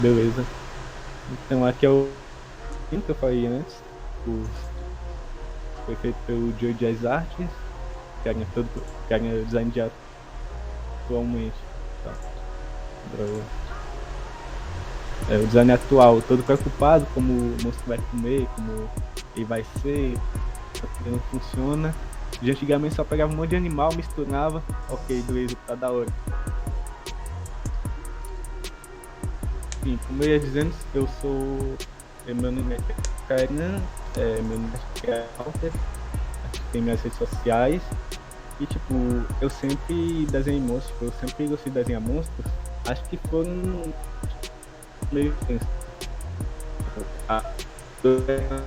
Beleza. Então aqui é o filme que eu falei antes. O, foi feito pelo Joe Jazz Arts, que é design de atualmente. Tá. Droga. O design atual, todo preocupado como o monstro vai comer, como ele vai ser, porque não funciona. De antigamente só pegava um monte de animal, misturava, ok, beleza, tá da hora. Enfim, como eu ia dizendo, meu nome é Kainan, meu nome é Alter, tem minhas redes sociais. E tipo, eu sempre desenhei monstros, eu sempre gostei de desenhar monstros. Acho que foram meio tenso.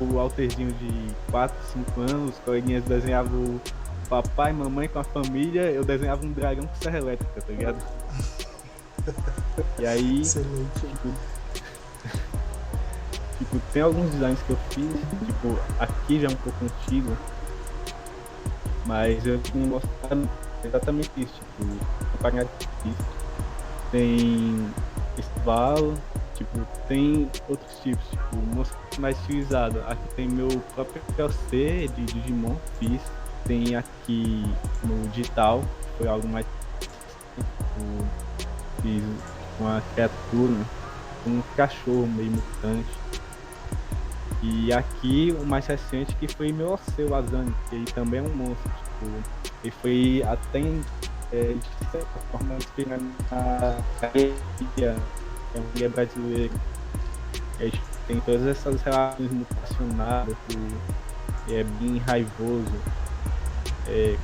O Alterzinho de 4 5 anos, os coleguinhas desenhavam o papai, mamãe com a família, eu desenhava um dragão com serra elétrica, tá ligado? E aí, Excelente. tem alguns designs que eu fiz, tipo, aqui já é um pouco antigo, mas eu tinha mostrado exatamente isso, tipo, acompanhado disso. Tem festival, tipo, tem outros tipos, tipo, monstro mais estilizado. Aqui tem meu próprio PLC de Digimon, fiz. Tem aqui no digital, que foi algo mais, tipo, fiz uma criatura, um cachorro meio mutante. E aqui o mais recente que foi meu Orceu Azani, que ele também é um monstro, tipo, ele foi até de certa forma inspirado na Ilha, que é um guia brasileiro. A gente tem todas essas relações mutacionadas, que é bem raivoso,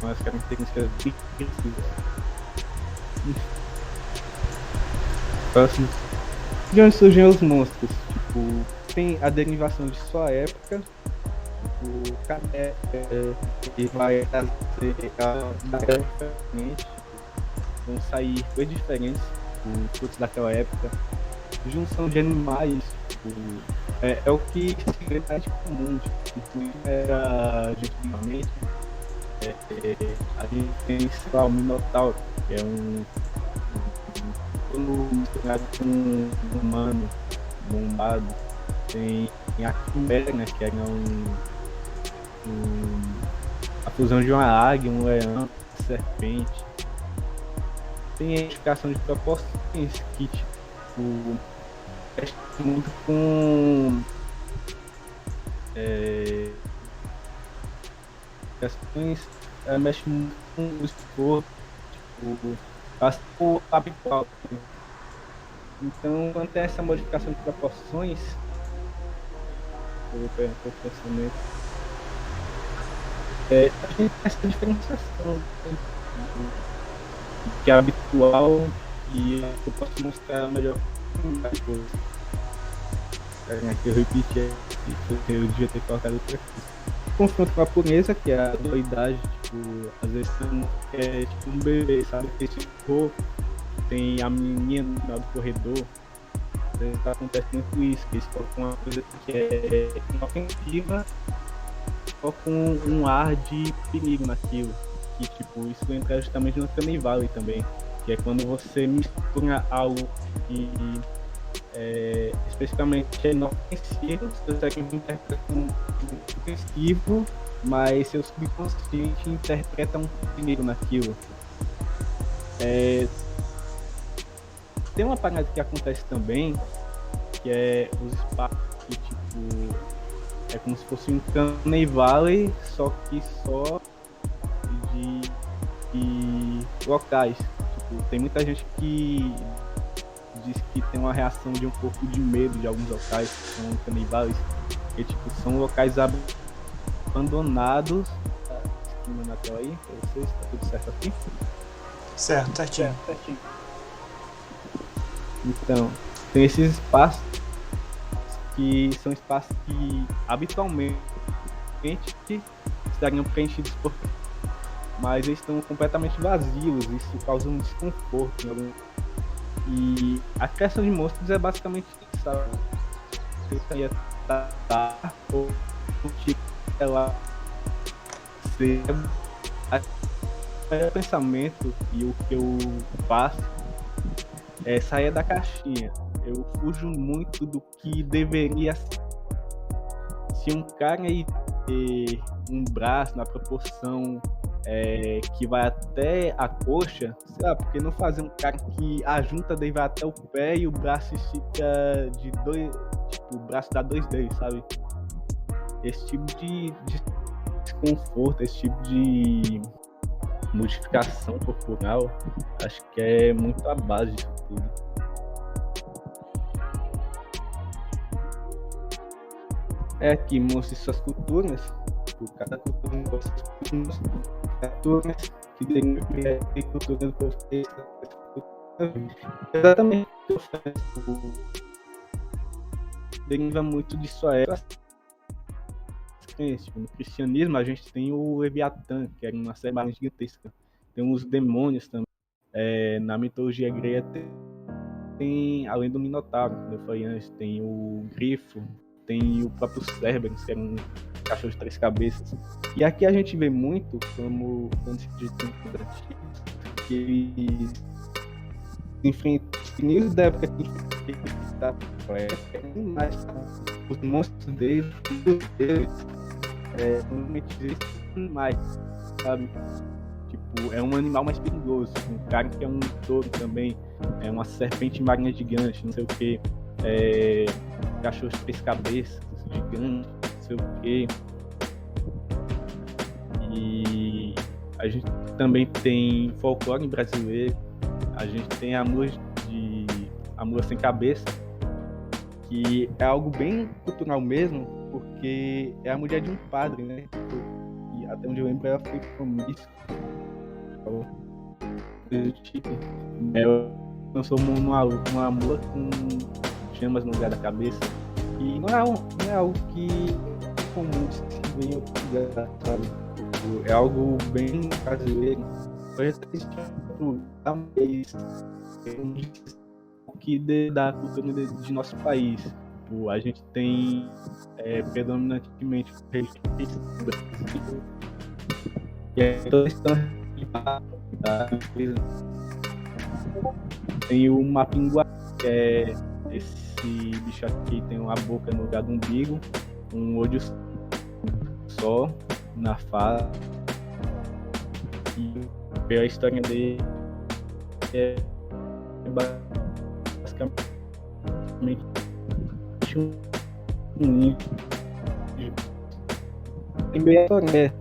com as características bem precisas. Próximo. De onde surgem os monstros? Tipo, tem a derivação de sua época, o Cadê, que vai trazer da época diferente, vão sair coisas diferentes, os frutos daquela época, junção de animais, tipo, é o que se vê mais comum, tipo, era de antigamente, a gente tem, sei lá, o Minotauro, que é misturado com um humano bombado, tem a Quimera, né, que era a fusão de uma águia, um leão, uma serpente. Tem a identificação de proporções que, tipo, mexe muito com questões, mexe muito com o esforço, tipo, faz o habitual. Então, quando tem essa modificação de proporções, eu vou pegar um pensamento, a gente tem essa diferenciação, né, que é habitual e eu posso mostrar melhor coisa. Aqui eu repeti, eu devia ter colocado outra coisa. Confronto com a pureza, que é a dualidade, tipo, às vezes é tipo um bebê, sabe? Que tipo, tem a menininha no final do corredor, às vezes tá acontecendo muito isso, que eles colocam uma coisa que é inofensiva, só com um ar de perigo naquilo. Que tipo, isso entra justamente no Uncanny Valley também, que é quando você mistura algo que especificamente é inofensivo, você consegue interpretar como ofensivo, mas seu subconsciente interpreta um perigo naquilo. Tem uma parada que acontece também, que é os espaços que, tipo, é como se fosse um Uncanny Valley, só que só de locais. Tipo, tem muita gente que diz que tem uma reação de um pouco de medo de alguns locais, que são canibais, que tipo, são locais abandonados. Tá esquema na tela aí pra vocês, tá tudo certo aqui? Certo, certinho. Então, tem esses espaços que são espaços que habitualmente estariam preenchidos por, mas eles estão completamente vazios, isso causa um desconforto em algum. E a criação de monstros é basicamente isso, sabe? Você ia tratar ou tipo, ela ser o pensamento e o que eu faço é sair da caixinha. eu fujo muito do que deveria ser. Se um cara aí ter um braço na proporção que vai até a coxa, sei lá, porque não fazer um cara que a junta dele vai até o pé e o braço estica de dois, tipo, o braço dá 2 dedos, sabe? Esse tipo de desconforto, esse tipo de modificação corporal, acho que é muito a base disso tudo. É que mostra suas culturas, cada cultura mostra suas culturas, que tem cultura do povo. Exatamente o que eu faço. Deriva muito disso aí. No cristianismo, a gente tem o Leviatã, que era uma serpente gigantesca. Tem os demônios também. Na mitologia grega tem, além do Minotauro, como eu falei antes, tem o Grifo, tem o próprio Cerberus, que era um cachorro de 3 cabeças. E aqui a gente vê muito, como quando se diz que eles enfrentam inimigos da época que os monstros deles, normalmente existem mais, sabe? Tipo, é um animal mais perigoso. Um cara que é um touro também, é uma serpente marinha gigante, não sei o que, cachorro de 3 cabeças, gigante, não sei o que. E a gente também tem folclore brasileiro, a gente tem a mula sem cabeça, que é algo bem cultural mesmo, porque é a mulher de um padre, né? E até onde eu lembro ela foi promíscua. Ela transformou numa mula com chamas no lugar da cabeça. E não é algo que é comum de se ver em outro lugar, sabe? É algo bem brasileiro. O que da cultura de nosso país. Tipo, a gente tem predominantemente e é toda tem o Mapinguá, que é esse bicho aqui, tem uma boca no lugar do umbigo, um olho só na face, e a história dele é basicamente um nível né?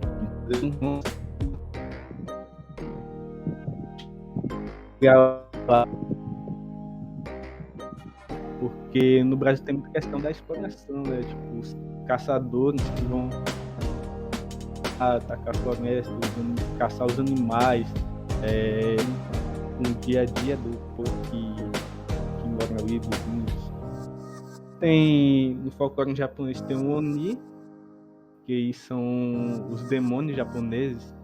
Porque no Brasil tem muita questão da exploração, né? Tipo, os caçadores que vão atacar a floresta, caçar os animais, no dia a dia do povo que mora ali, dos índios. Tem, no folclore japonês tem o Oni, que são os demônios japoneses.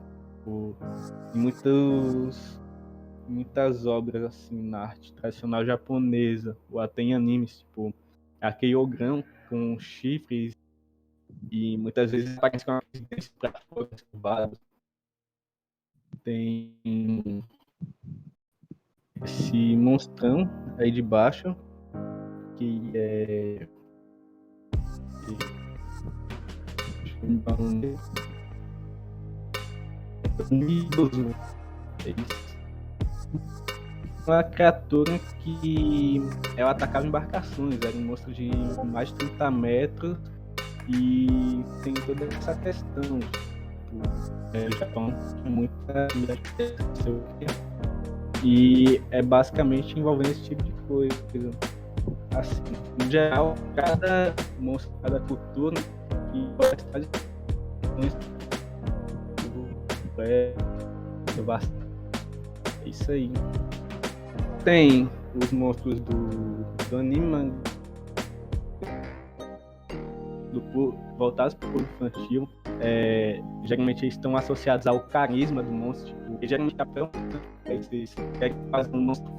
Muitas obras assim na arte tradicional japonesa, ou até em animes, tipo aquele ogrão com chifres e muitas vezes aparece com dentes para fora escovados. Tem esse monstrão aí de baixo que é uma criatura que ela atacava embarcações, era um monstro de mais de 30 metros e tem toda essa questão. O Japão tem muita e é basicamente envolvendo esse tipo de coisa. Assim, no geral, cada monstro, cada cultura e é isso aí. Tem os monstros do anime voltados para o público infantil. Geralmente eles estão associados ao carisma do monstro. Tipo, geralmente eles querem fazer um monstro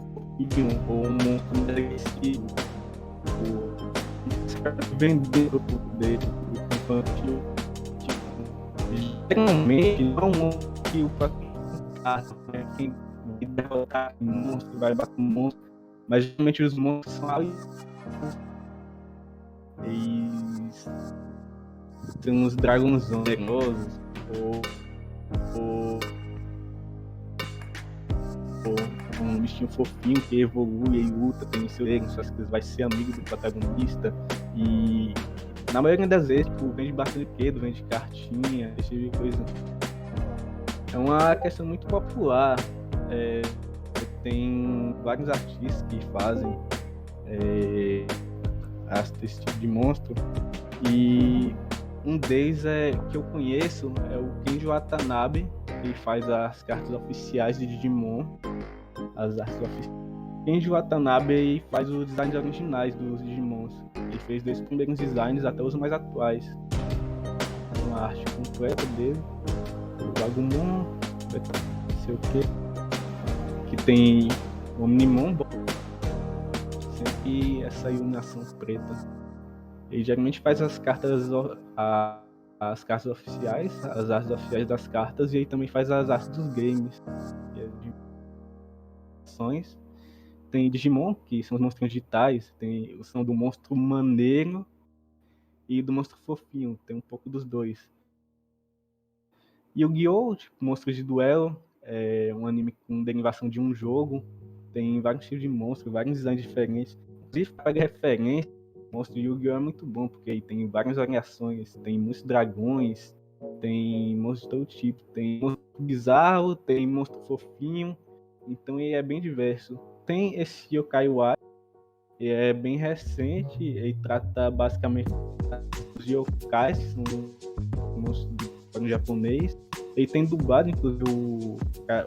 ou um monstro mais agressivo. Vender o público dele, o público infantil. Tipo, geralmente não é um monstro que o próprio quem derrotar o monstro, vai bater o monstro, Mas geralmente os monstros são eles são uns dragãozão venenosos ou um bichinho fofinho que evolui e luta, tem seu erro, suas coisas, vai ser amigo do protagonista. E na maioria das vezes, tipo, vende brinquedo, vende cartinha, esse tipo de coisa. É uma questão muito popular. Tem vários artistas que fazem esse tipo de monstro. E um deles que eu conheço é o Kenji Watanabe, que faz as cartas oficiais de Digimon. As artes oficiais. Kenji Watanabe faz os designs originais dos Digimons. Ele fez desde os primeiros designs até os mais atuais. Uma arte completa dele. O Agumon, não sei o que tem o Omnimon, sempre essa iluminação preta. Ele geralmente faz as cartas oficiais, as artes oficiais das cartas, e ele também faz as artes dos games. Tem Digimon, que são os monstros digitais, são do monstro maneiro e do monstro fofinho, tem um pouco dos dois. Yu-Gi-Oh!, tipo, monstros de duelo, é um anime com derivação de um jogo, tem vários tipos de monstros, vários designs diferentes. Inclusive, para referência, o monstro de Yu-Gi-Oh! É muito bom, porque aí tem várias variações, tem muitos dragões, tem monstros de todo tipo, tem monstro bizarro, tem monstro fofinho, então ele é bem diverso. Tem esse Yokai Watch, que é bem recente, ele trata basicamente dos yokais, que são monstros do japonês. Ele tem dublado, inclusive,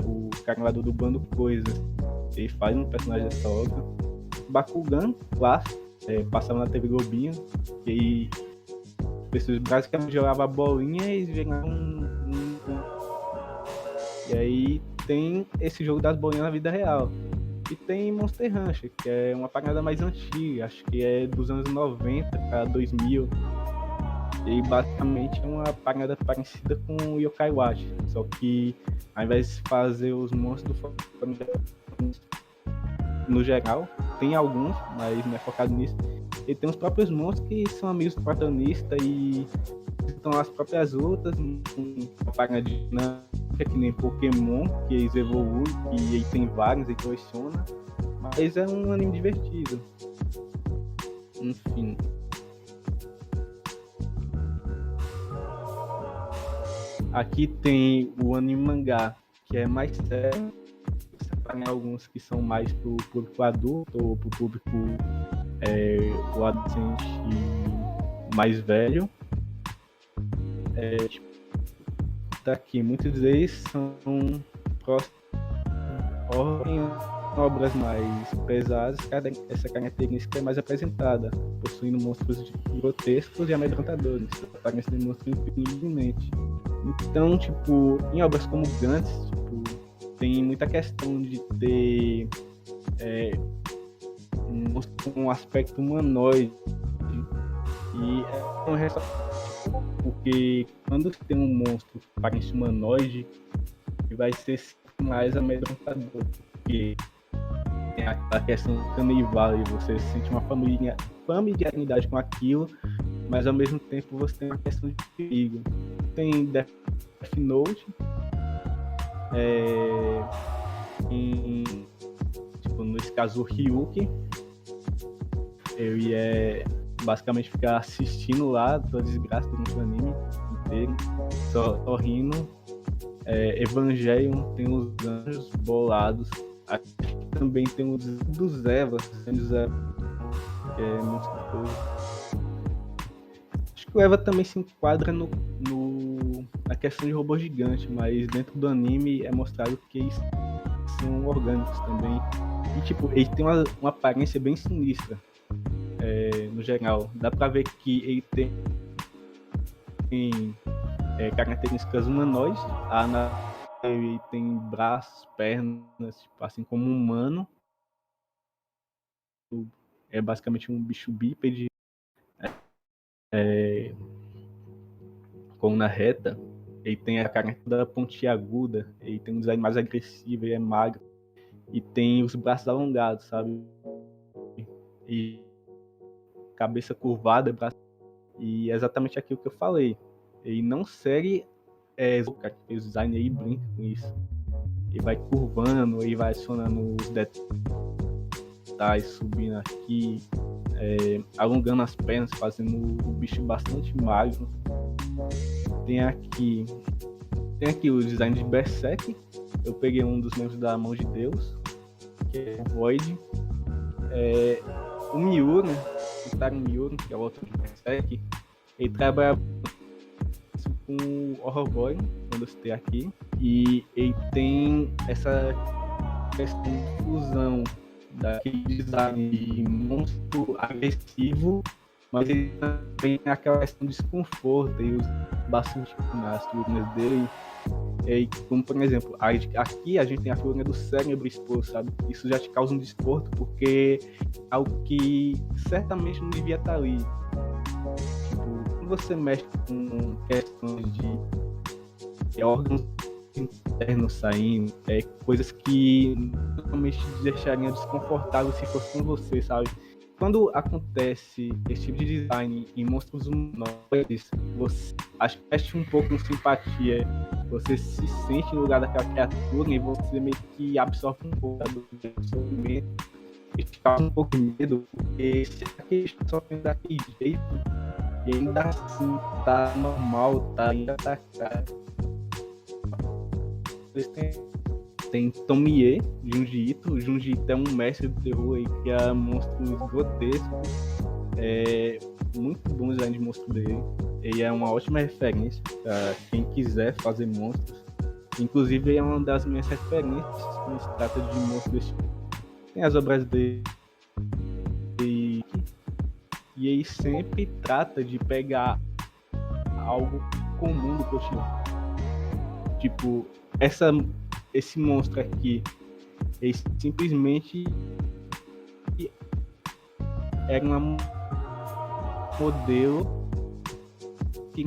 o cara lá do dublando coisas. Ele faz um personagem dessa obra. Bakugan, clássico, passava na TV Globinho, e as pessoas basicamente jogavam a bolinha e viravam E aí tem esse jogo das bolinhas na vida real. E tem Monster Rancher, que é uma parada mais antiga, acho que é dos anos 90 para 2000. E basicamente é uma parada parecida com o Yokai Watch, só que ao invés de fazer os monstros no geral, tem alguns, mas não é focado nisso. E tem os próprios monstros que são amigos do protagonista e estão as próprias lutas, uma parada dinâmica que nem Pokémon, que eles evoluem, e aí tem vários, e coleciona. Mas é um anime divertido. Enfim. Aqui tem o anime mangá, que é mais sério. Tem alguns que são mais pro público adulto ou pro público o adolescente mais velho. Tá aqui, muitos deles são obras mais pesadas. Essa característica é mais apresentada, possuindo monstros grotescos e amedrontadores, aparecem de monstros infelizmente. Então, tipo, em obras como Gantz, tipo, tem muita questão de ter um monstro com um aspecto humanoide. E é um resultado, porque quando tem um monstro que parece humanoide, ele vai ser mais amedrontador, porque tem a questão canibal e você sente uma familiaridade com aquilo, mas ao mesmo tempo você tem uma questão de perigo. Tem Death Note, tipo, nesse caso o Ryuki, eu ia basicamente ficar assistindo lá toda a desgraça do anime inteiro, só rindo. Evangelion tem os anjos bolados. Aqui também tem os dos Evas, que é monstruoso. Acho que o Eva também se enquadra na questão de robô gigante, mas dentro do anime é mostrado que eles são orgânicos também. E tipo, ele tem uma aparência bem sinistra, no geral. Dá pra ver que ele tem características humanoides. Ele tem braços, pernas, tipo, assim como um humano. É basicamente um bicho bípede, como na reta. Ele tem a carne toda pontiaguda, ele tem um design mais agressivo, ele é magro. E tem os braços alongados, sabe? e cabeça curvada, braço, e é exatamente aquilo que eu falei. Ele não segue o cara que fez o design aí brinca com isso. Ele vai curvando, ele vai acionando os detalhes, subindo aqui, alongando as pernas, fazendo o bicho bastante magro. Tem aqui o design de Berserk. Eu peguei um dos membros da Mão de Deus, que é o Void. O Miura, o Taro Miura, que é o outro de Berserk, ele trabalha com o Horrorboy, quando eu citei aqui, e ele tem essa questão de fusão daquele design de monstro agressivo, mas ele também tem aquela questão de desconforto, e usa bastante nas figuras dele. E, como por exemplo, aqui a gente tem a figura do cérebro exposto, sabe? Isso já te causa um desconforto, porque é algo que certamente não devia estar ali. Tipo, quando você mexe com questões de órgãos internos saindo, coisas que normalmente te deixariam desconfortável se fosse com você, sabe? Quando acontece esse tipo de design em monstros humanoides, você acho que mexe um pouco com simpatia. Você se sente no lugar daquela criatura e você meio que absorve um pouco do sofrimento. E te causa um pouco de medo, porque se aquele está sofrendo daquele jeito, e ainda assim tá normal, ainda tá caro. Tem Tomie, Junji Ito. O Junji Ito é um mestre do terror e cria monstros grotescos. Muito bom o design de monstro dele. Ele é uma ótima referência para quem quiser fazer monstros. Inclusive, ele é uma das minhas referências quando se trata de monstros desse tipo. Tem as obras dele e ele sempre trata de pegar algo comum do cotidiano. Tipo, esse monstro aqui, ele simplesmente era um modelo que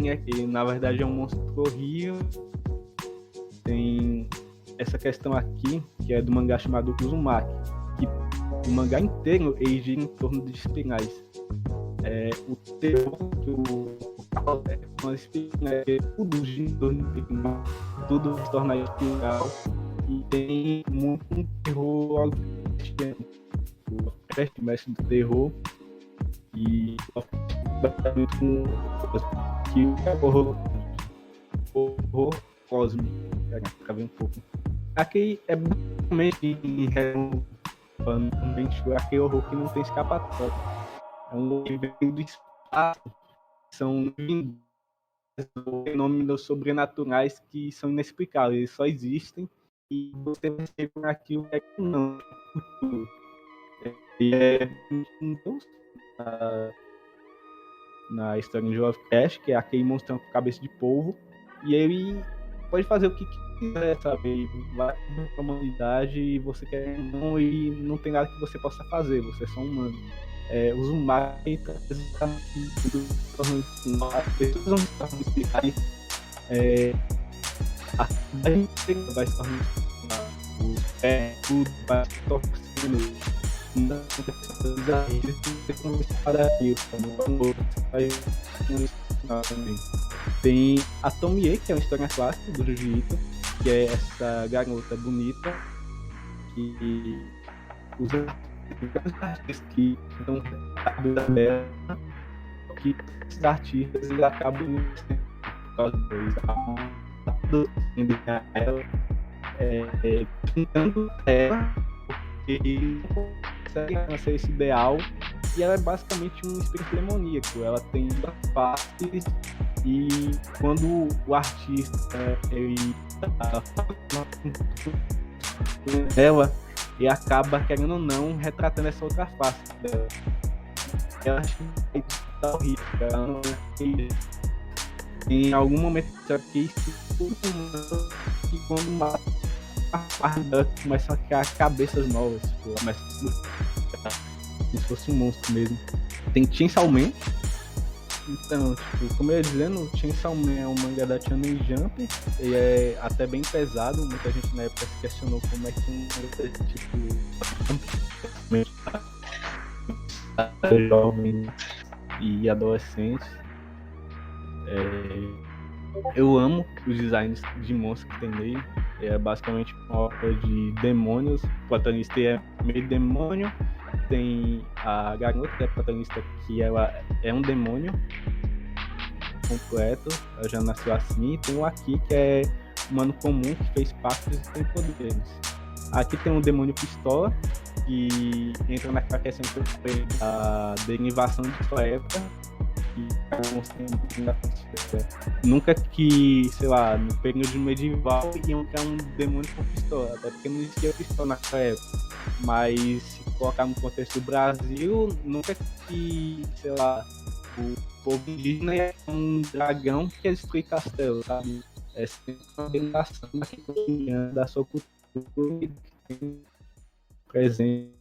na verdade é um monstro horrível. Tem essa questão aqui, que é do mangá chamado Uzumaki, que o mangá inteiro ele gira em torno de espinhais. O terror com as espinhais, tudo gira em torno de espinhais, tudo se torna espiral. E tem muito um terror o mestre do terror, e basicamente com que o horror cósmico. Travei um pouco. Aqui é basicamente aquele horror que não tem escapatória. É um horror que vem do espaço. São fenômenos sobrenaturais que são inexplicáveis. Eles só existem e você percebe aquilo que é que não. E é um Deus na história de Lovecraft, que é aquele monstro com cabeça de polvo, e ele pode fazer o que quiser, sabe? Ele vai para a humanidade e você quer não, e não tem nada que você possa fazer, você é só humano. Os humanos as pessoas vão se tornar explicarem, a cidade vai se tornar tudo vai se tornar tem a Tomie, que é uma história clássica do Junji Ito, que é essa garota bonita que usa artistas que estão dela, que esses artistas eles acabam por causa ela pintando ela, porque ele consegue alcançar esse ideal, e ela é basicamente um espírito demoníaco. Ela tem duas partes, e quando o artista ele ela, e acaba, querendo ou não, retratando essa outra face dela. Ela acha que tá horrível, ela não é. Em algum momento aqui, que quando mata a parte dela, começa a criar cabeças novas, tipo, começa como se fosse um monstro mesmo. Tem Chainsaw Man. Então, tipo, como eu ia dizendo, Chainsaw Man é um mangá da Shonen Jump. Ele é até bem pesado. Muita gente na época se questionou como é que um tipo jovens e adolescentes. Eu amo os designs de monstros que tem nele. É basicamente uma obra de demônios. O protagonista é meio demônio. Tem a garota, que é a protagonista, que ela é um demônio completo. Ela já nasceu assim. Tem o Aki, que é um humano comum que fez pactos e tem poderes. Aqui tem um demônio pistola, que entra naquela questão que eu falei da derivação de sua época. Nunca que, sei lá, no período medieval iam criar um demônio com pistola, até porque não existia pistola naquela época. Mas se colocar no contexto do Brasil, nunca que, sei lá, o povo indígena ia ter um dragão que ia destruir castelo, sabe? É sempre uma derivação da sua cultura que tem presente.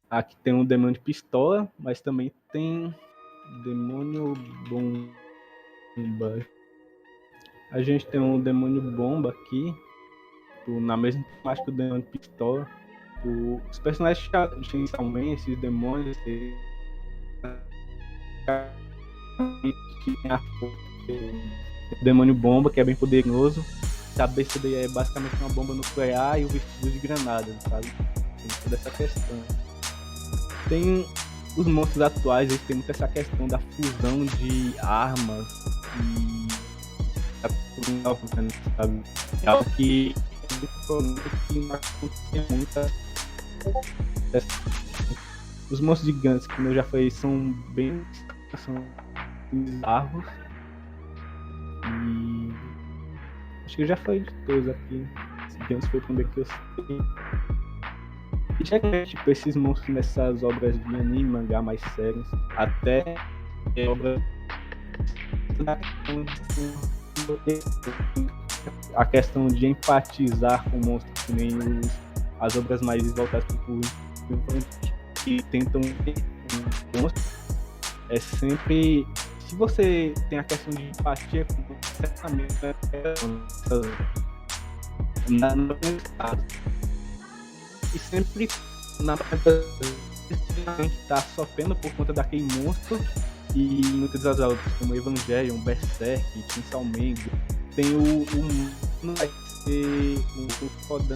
Aqui tem um demônio de pistola, mas também tem demônio bomba. A gente tem um demônio bomba aqui, na mesma temática que o demônio de pistola. Os personagens inicialmente, esses demônios, que tem o demônio bomba, que é bem poderoso. A cabeça dele é basicamente uma bomba nuclear e o vestido de granada, sabe? Tem toda essa questão. Tem os monstros atuais, eles têm muito essa questão da fusão de armas e sabe? É algo que não acontecia muito. Os monstros gigantes, como eu já falei, são bem bizarros. E acho que eu já falei de todos aqui. Os gigantes foi o primeiro que eu sei. E geralmente, tipo, esses monstros nessas obras de anime, mangá mais sérios, até obra a questão de empatizar com monstros, que nem as obras mais voltadas para o público que tentam ter um monstro, é sempre, se você tem a questão de empatia com certamente e sempre na gente tá sofrendo por conta daquele monstro. E muitas das outras, como Evangelion, Berserk, Chainsaw Man, tem não vai ser o Kodan,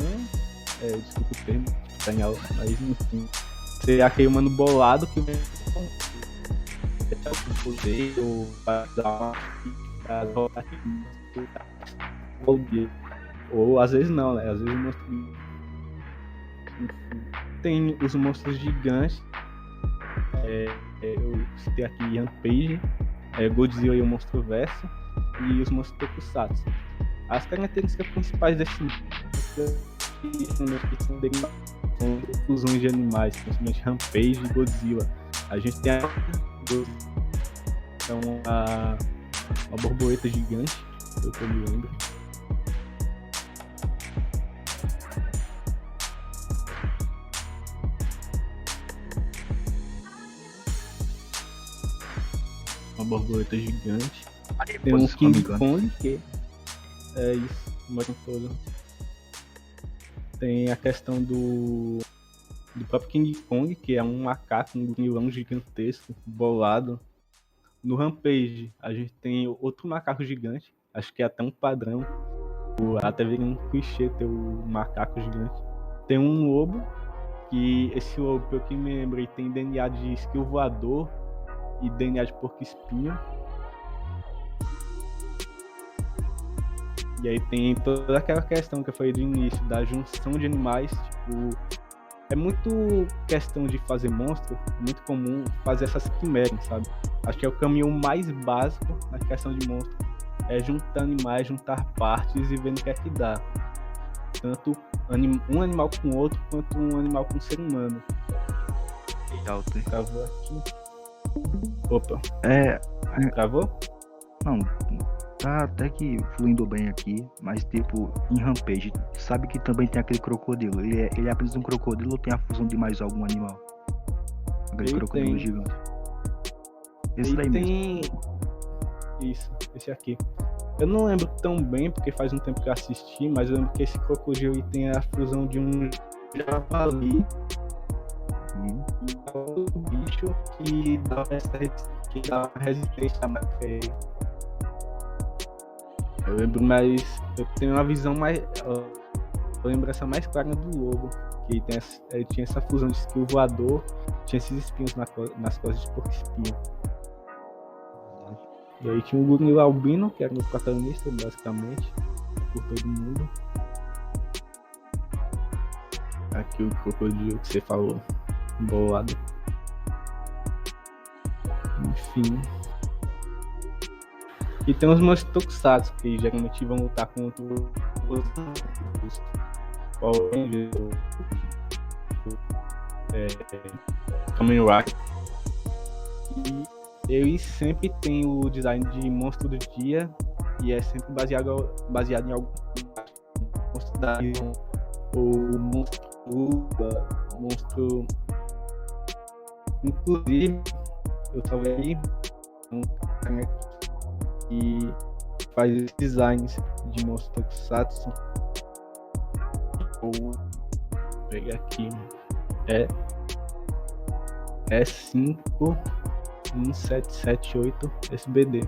desculpa o termo, tá em aula, mas enfim, ser aquele humano bolado que vai com poder ou para dar ou às vezes não, né? Às vezes o monstro. Tem os monstros gigantes. Eu citei aqui Rampage, Godzilla e o Monstro-Verso e os monstros Tokusatsu. As características principais desse são fusões de animais, principalmente Rampage e Godzilla. A gente tem uma borboleta gigante, pelo que eu me lembro. Uma borboleta gigante. Tem um King Kong, que é isso, mais um todo. Tem a questão do próprio King Kong, que é um macaco, um gorilão gigantesco, bolado. No Rampage, a gente tem outro macaco gigante, acho que é até um padrão, até vira um clichê ter o macaco gigante. Tem um lobo, que esse lobo, pelo que me lembrei, tem DNA de esquilo voador e DNA de porco-espinho. E aí tem toda aquela questão que eu falei do início, da junção de animais, tipo, é muito questão de fazer monstro, muito comum fazer essas quimeras, sabe? Acho que é o caminho mais básico na questão de monstro, é juntar animais, juntar partes e ver no que é que dá. Tanto um animal com o outro, quanto um animal com um ser humano. Travou aqui. Opa. Travou? Não, tá até que fluindo bem aqui, mas tipo, em Rampage, sabe que também tem aquele crocodilo. Ele é apenas um crocodilo ou tem a fusão de mais algum animal? Aquele crocodilo gigante. Esse daí tem... mesmo. Isso, esse aqui. Eu não lembro tão bem, porque faz um tempo que eu assisti, mas eu lembro que esse crocodilo tem a fusão de um javali E é outro bicho que dá resistência mais que ele. Eu lembro mais. Eu tenho uma visão mais. Lembrança mais clara do lobo. Que ele tinha essa fusão de skill voador, tinha esses espinhos nas costas de porco espinho. E aí tinha o Gurgil Albino, que era o protagonista, basicamente, por todo mundo. Aqui o crocodilo que você falou, bolado. Enfim. E tem os monstros Tokusatsu, que geralmente vão lutar contra os Power Rangers, Kamen Rider. E eles sempre tem o design de monstro do dia e é sempre baseado em algum monstro da ilha, ou monstro luta, monstro. Inclusive, eu tava aí um cara que faz designs de monstro Tokusatsu. Vou pegar aqui. É 51778 SBD.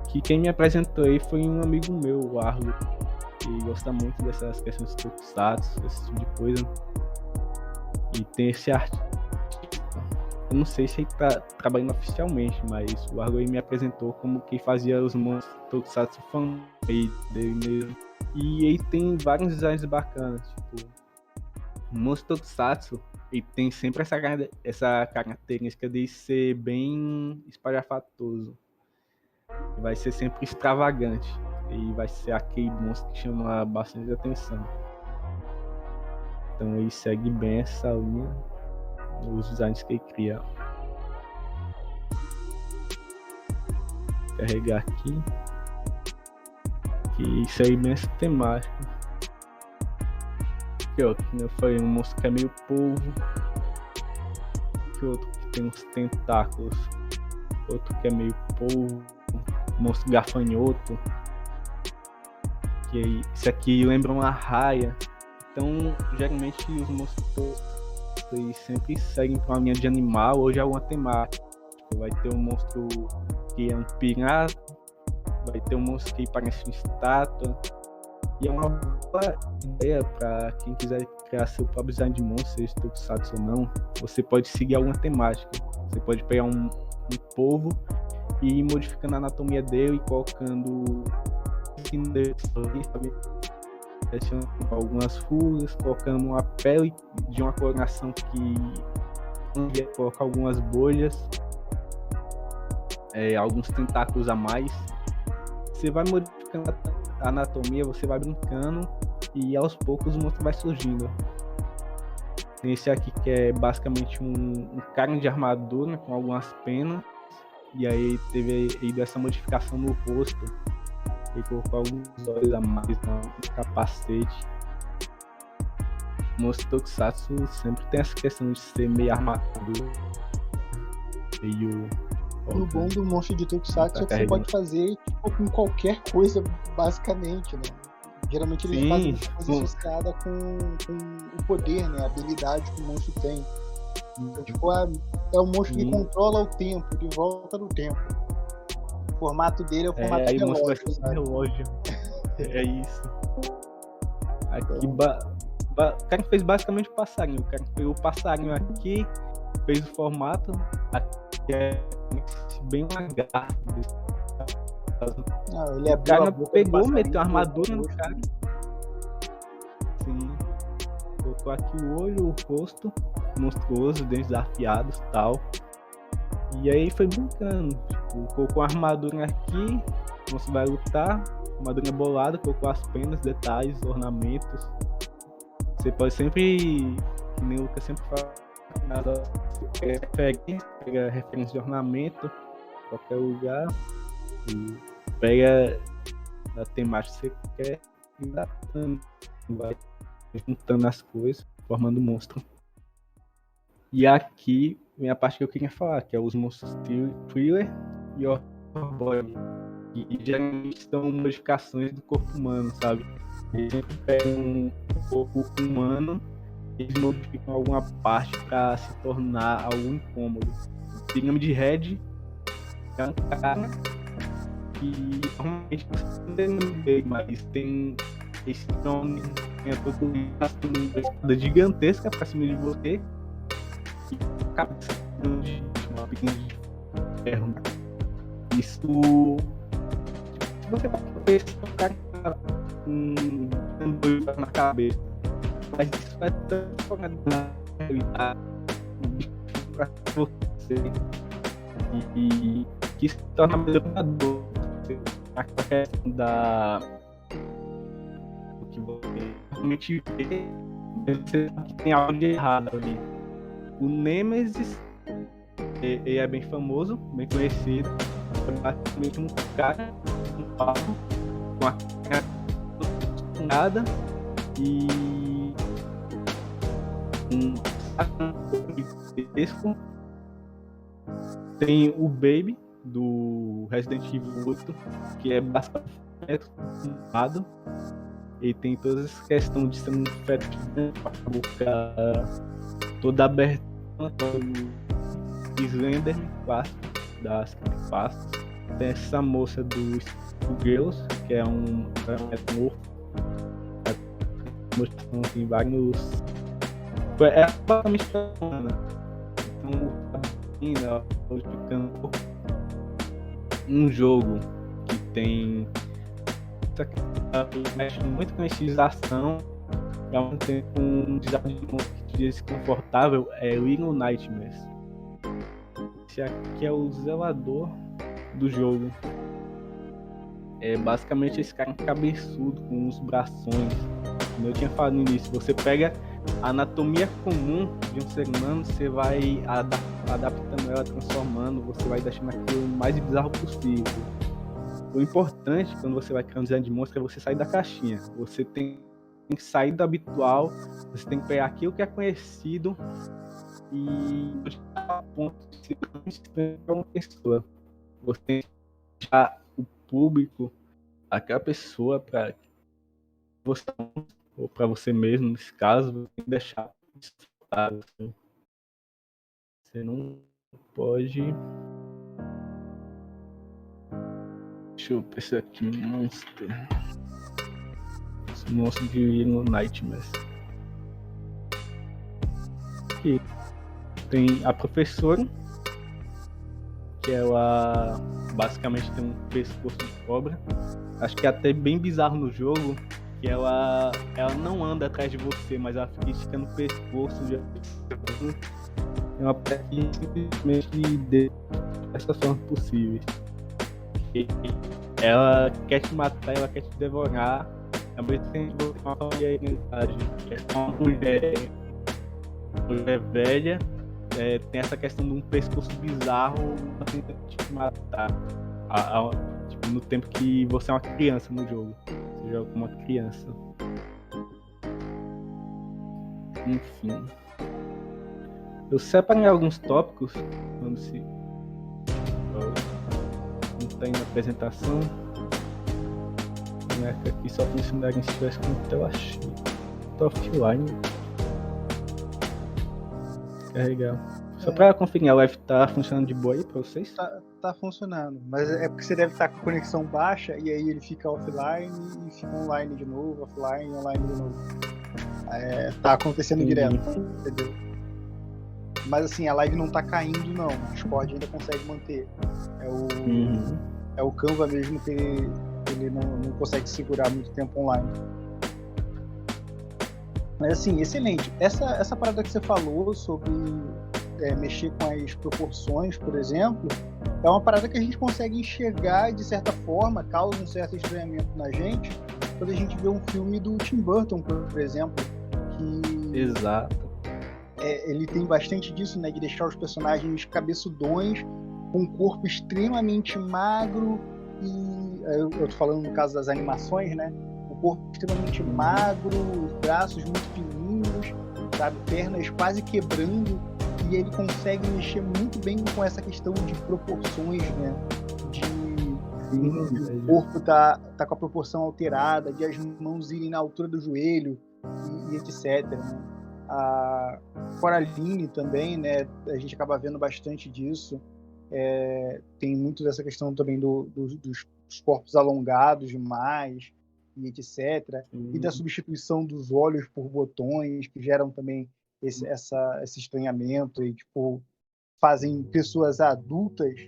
Que quem me apresentou aí foi um amigo meu, o Arlo, que gosta muito dessas questões de Tokusatsu, esse tipo de coisa. E tem esse artista. Eu não sei se ele tá trabalhando oficialmente, mas o Arlo me apresentou como quem fazia os monstros Tokusatsu fan dele mesmo. E aí tem vários designs bacanas, tipo, o monstro Tokusatsu, ele tem sempre essa característica de ser bem espalhafatoso. Vai ser sempre extravagante. E vai ser aquele monstro que chama bastante atenção. Então ele segue bem essa linha nos designs que ele cria. Vou carregar aqui. Que segue bem essa temática. Que outro, né? Foi um monstro que é meio polvo. Que outro que tem uns tentáculos. Outro que é meio polvo. Monstro gafanhoto. Que esse aqui lembra uma raia. Então, geralmente os monstros sempre seguem para uma linha de animal ou de alguma temática. Vai ter um monstro que é um pirata, vai ter um monstro que parece uma estátua. E é uma boa ideia para quem quiser criar seu próprio design de monstro, seja Tokusatsu ou não. Você pode seguir alguma temática. Você pode pegar um polvo e ir modificando a anatomia dele e colocando algumas rugas, colocando uma pele de uma coloração que colocar algumas bolhas, alguns tentáculos a mais. Você vai modificando a anatomia, você vai brincando e aos poucos o monstro vai surgindo. Tem esse aqui que é basicamente um cara de armadura com algumas penas, e aí teve essa modificação no rosto. Ele colocou alguns olhos a mais, um capacete. O monstro Tokusatsu sempre tem essa questão de ser meio armadura, meio. O bom do monstro de Tokusatsu é que você pode fazer tipo, com qualquer coisa, basicamente, né? Geralmente eles fazem uma coisa associada com o poder, né? A habilidade que o monstro tem. Então, tipo, é o monstro que controla o tempo, que volta no tempo. O formato dele é o formato de relógio. É isso. Aqui, o cara fez basicamente o passarinho. O cara pegou o passarinho aqui, fez o formato. Aqui é bem lagarto. Ele o cara pegou, meteu a armadura no cara. Sim. Colocou aqui o olho, o rosto monstruoso, dentes afiados e tal. E aí foi brincando. Tipo, colocou a armadura aqui, o monstro vai lutar. Armadura bolada, colocou as penas, detalhes, ornamentos. Você pode sempre, que nem o Lucas sempre fala, pega referência de ornamento, qualquer lugar, e pega a temática que você quer e vai juntando as coisas, formando um monstro. E aqui vem a parte que eu queria falar, que é os monstros Thriller e Horror Body, que geralmente são modificações do corpo humano, sabe? Eles sempre pegam um corpo humano eles modificam alguma parte para se tornar algo incômodo. O Pirâmide Red é um cara que normalmente não tem, mas tem esse nome, tem uma espada gigantesca pra cima de você e a cabeça de uma pequena de ferro. Isso, se você vai pensar, o cara com dois na cabeça, mas isso vai transformar na realidade pra você e que se torna melhorador. A questão da o que você realmente vê, você sabe que tem algo de errado ali. O Nemesis, ele é bem famoso, bem conhecido. É basicamente um cara com um pau, com a cara nada e um saco gigantesco. Tem o Baby do Resident Evil 8, que é bastante filmado. Ele tem toda essa questão de ser um feto gigante, com a boca toda aberta, Slender clássico das creepypastas. Tem essa moça do Girls, que é um morfo. Tem vários. É basicamente humana. Então, ficando um jogo que tem mexe muito com a estilização e ao mesmo tempo um design de monstro que te deixa desconfortável, é Little Nightmares. Esse aqui é o zelador do jogo. É basicamente esse cara cabeçudo com uns brações. Como eu tinha falado no início, você pega a anatomia comum de um ser humano, você vai adaptando ela, transformando, você vai deixando aquilo o mais bizarro possível. O importante quando você vai criar um design de monstro é você sair da caixinha. Você tem que sair do habitual, você tem que pegar aquilo que é conhecido e a ponto de se para uma pessoa. Você tem que deixar o público, aquela pessoa, para você ou para você mesmo, nesse caso, você tem que deixar desfrutado. Você não pode. Deixa eu pensar aqui, monstro. Esse monstro de Little Nightmares. Aqui tem a professora, que ela basicamente tem um pescoço de cobra. Acho que é até bem bizarro no jogo, que ela não anda atrás de você, mas ela fica esticando o pescoço. É uma peça que simplesmente de dessas formas possíveis. Ela quer te matar, ela quer te devorar. Ao mesmo tempo você tem uma familiaridade. É uma mulher velha, tem essa questão de um pescoço bizarro, ela tenta te matar. Tipo, no tempo que você é uma criança no jogo. Você joga como uma criança. Enfim. Eu separei alguns tópicos quando se. Não tem na apresentação. Aqui só funcionaria se estivesse com tela cheia. Tô offline. Carregar. Só pra conferir, a live tá funcionando de boa aí pra vocês? Tá funcionando, mas é porque você deve estar com conexão baixa e aí ele fica offline e fica online de novo, offline e online de novo. Tá acontecendo direto, entendeu? Mas assim, a live não tá caindo não, o Discord ainda consegue manter. É o Canva mesmo que ele não consegue segurar muito tempo online. Mas assim, excelente. Essa parada que você falou sobre mexer com as proporções, por exemplo, é uma parada que a gente consegue enxergar de certa forma, causa um certo estranhamento na gente, quando a gente vê um filme do Tim Burton, por exemplo, que... Exato. Ele tem bastante disso, né, de deixar os personagens cabeçudões, com um corpo extremamente magro e... Eu tô falando no caso das animações, né? O corpo extremamente magro, os braços muito fininhos, sabe? Pernas quase quebrando, e ele consegue mexer muito bem com essa questão de proporções, né? O corpo tá com a proporção alterada, de as mãos irem na altura do joelho e etc. Né? A Coraline também, né? A gente acaba vendo bastante disso. Tem muito dessa questão também dos corpos alongados demais e etc. E da substituição dos olhos por botões, que geram também esse estranhamento e, tipo, fazem pessoas adultas,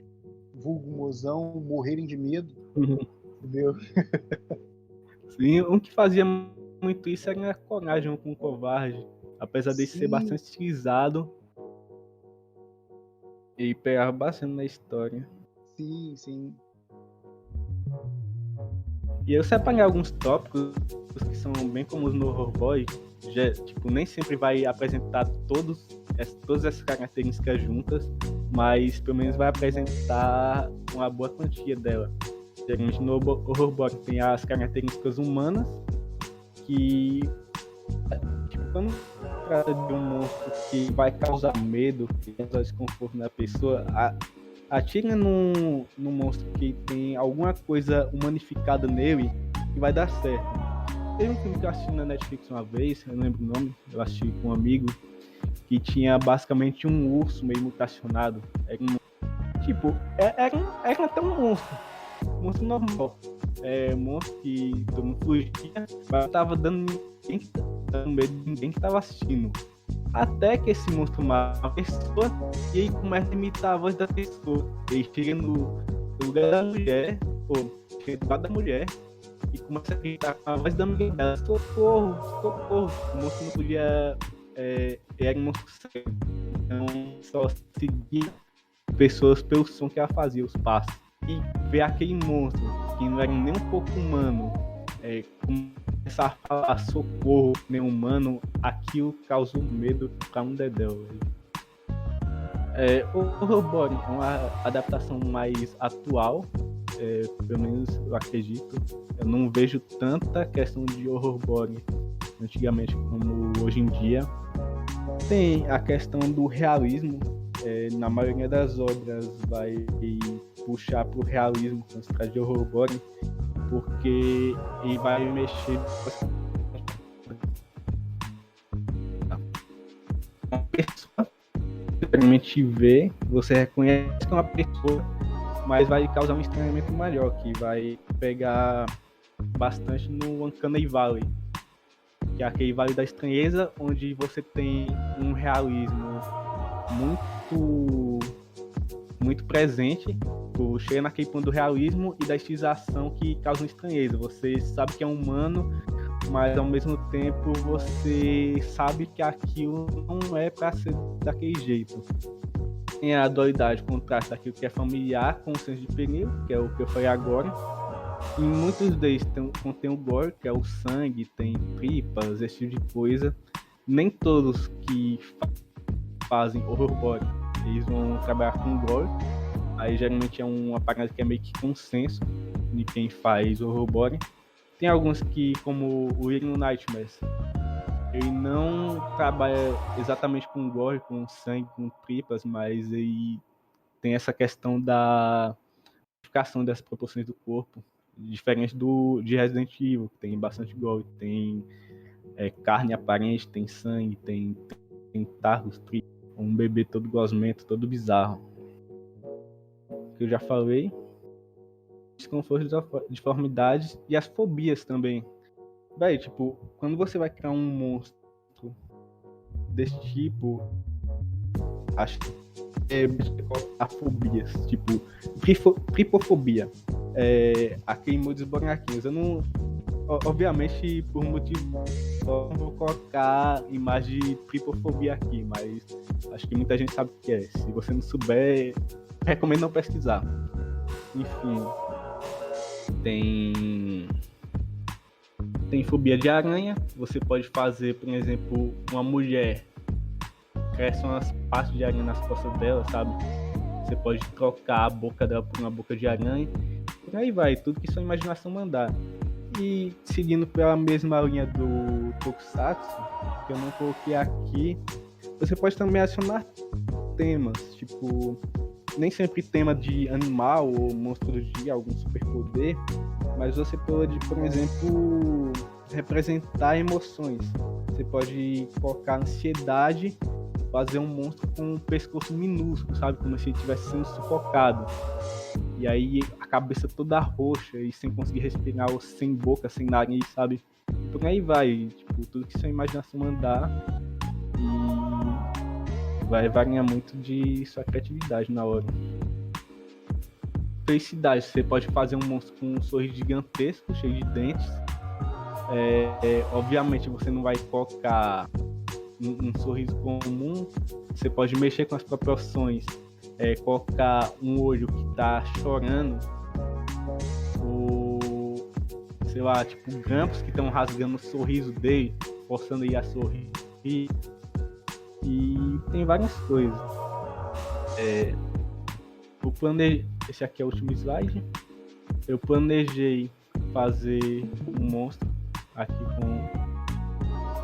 vulgo mozão, morrerem de medo. Entendeu? Sim, um que fazia muito isso era a Coragem com o Covarde. Apesar de ser bastante estilizado, ele pegava bastante na história. Sim, sim. E eu separei alguns tópicos que são bem comuns no Horror Boy. Já, tipo, nem sempre vai apresentar todas essas características juntas, mas pelo menos vai apresentar uma boa quantia dela. Geralmente no Horror Boy tem as características humanas, que, tipo, quando trata de um monstro que vai causar medo, que causar desconforto na pessoa, atira num monstro que tem alguma coisa humanificada nele e vai dar certo. Tem um filme que eu assisti na Netflix uma vez, eu não lembro o nome, eu assisti com um amigo, que tinha basicamente um urso meio mutacionado. Era até um monstro normal. Um monstro que todo mundo fugia, mas não tava dando medo de ninguém que tava assistindo. Até que esse monstro mata uma pessoa e aí começa a imitar a voz da pessoa. Ele chega no lugar da mulher, chega do lado da mulher e começa a gritar com a voz da mulher dela: socorro, socorro. O monstro não podia. Era um monstro cego. Então só seguia pessoas pelo som que ela fazia, os passos. E ver aquele monstro que não era nem um pouco humano, começar a falar socorro, nem humano, aquilo causou medo pra um dedéu. O Horror Boy é uma adaptação mais atual, pelo menos eu acredito. Eu não vejo tanta questão de Horror Boy antigamente como hoje em dia. Tem a questão do realismo, na maioria das obras vai puxar pro realismo quando se trata de Horror Boy, porque ele vai mexer uma pessoa, realmente vê, você reconhece que é uma pessoa, mas vai causar um estranhamento maior, que vai pegar bastante no Uncanny Valley, que é aquele vale da estranheza, onde você tem um realismo muito presente. Chega naquele ponto do realismo e da estilização que causa uma estranheza. Você sabe que é humano, mas ao mesmo tempo você sabe que aquilo não é para ser daquele jeito. Tem a dualidade, o contraste daquilo que é familiar com o senso de perigo, que é o que eu falei agora. Em muitos deles contém o gore, que é o sangue, tem tripas, esse tipo de coisa. Nem todos que fazem horror body, eles vão trabalhar com gore. Aí geralmente é uma parada que é meio que consenso de quem faz horror body. Tem alguns que, como o Little Nightmares, ele não trabalha exatamente com gore, com sangue, com tripas, mas ele tem essa questão da modificação das proporções do corpo, diferente de Resident Evil, que tem bastante gore, tem carne aparente, tem sangue, tem tentáculos, tripas, um bebê todo gosmento, todo bizarro. Que eu já falei, desconfortos, deformidades e as fobias também. Véi, tipo, quando você vai criar um monstro desse tipo, acho que a fobias, tipo, tripofobia, aquele modo dos bonequinhos. Eu não, obviamente, por um motivo só não vou colocar imagem de tripofobia aqui, mas acho que muita gente sabe o que é. Se você não souber, recomendo não pesquisar. Enfim, tem fobia de aranha. Você pode fazer, por exemplo, uma mulher cresce umas partes de aranha nas costas dela, sabe? Você pode trocar a boca dela por uma boca de aranha. Por aí vai, tudo que sua imaginação mandar. E seguindo pela mesma linha do Tokusatsu, que eu não coloquei aqui, você pode também adicionar temas, tipo, nem sempre tema de animal ou monstro do dia, algum superpoder, mas você pode, por exemplo, representar emoções. você pode colocar ansiedade, fazer um monstro com um pescoço minúsculo, sabe? Como se ele estivesse sendo sufocado. E aí a cabeça toda roxa e sem conseguir respirar, ou sem boca, sem nariz, sabe? Por aí vai, tipo, tudo que sua imaginação mandar, e vai variar muito de sua criatividade na hora. Felicidade, você pode fazer um monstro com um sorriso gigantesco, cheio de dentes. Obviamente você não vai colocar um sorriso comum, você pode mexer com as proporções, colocar um olho que tá chorando, ou sei lá, tipo grampos que estão rasgando o sorriso dele, forçando ele a sorrir. E tem várias coisas. Esse aqui é o último slide. Eu planejei fazer um monstro aqui com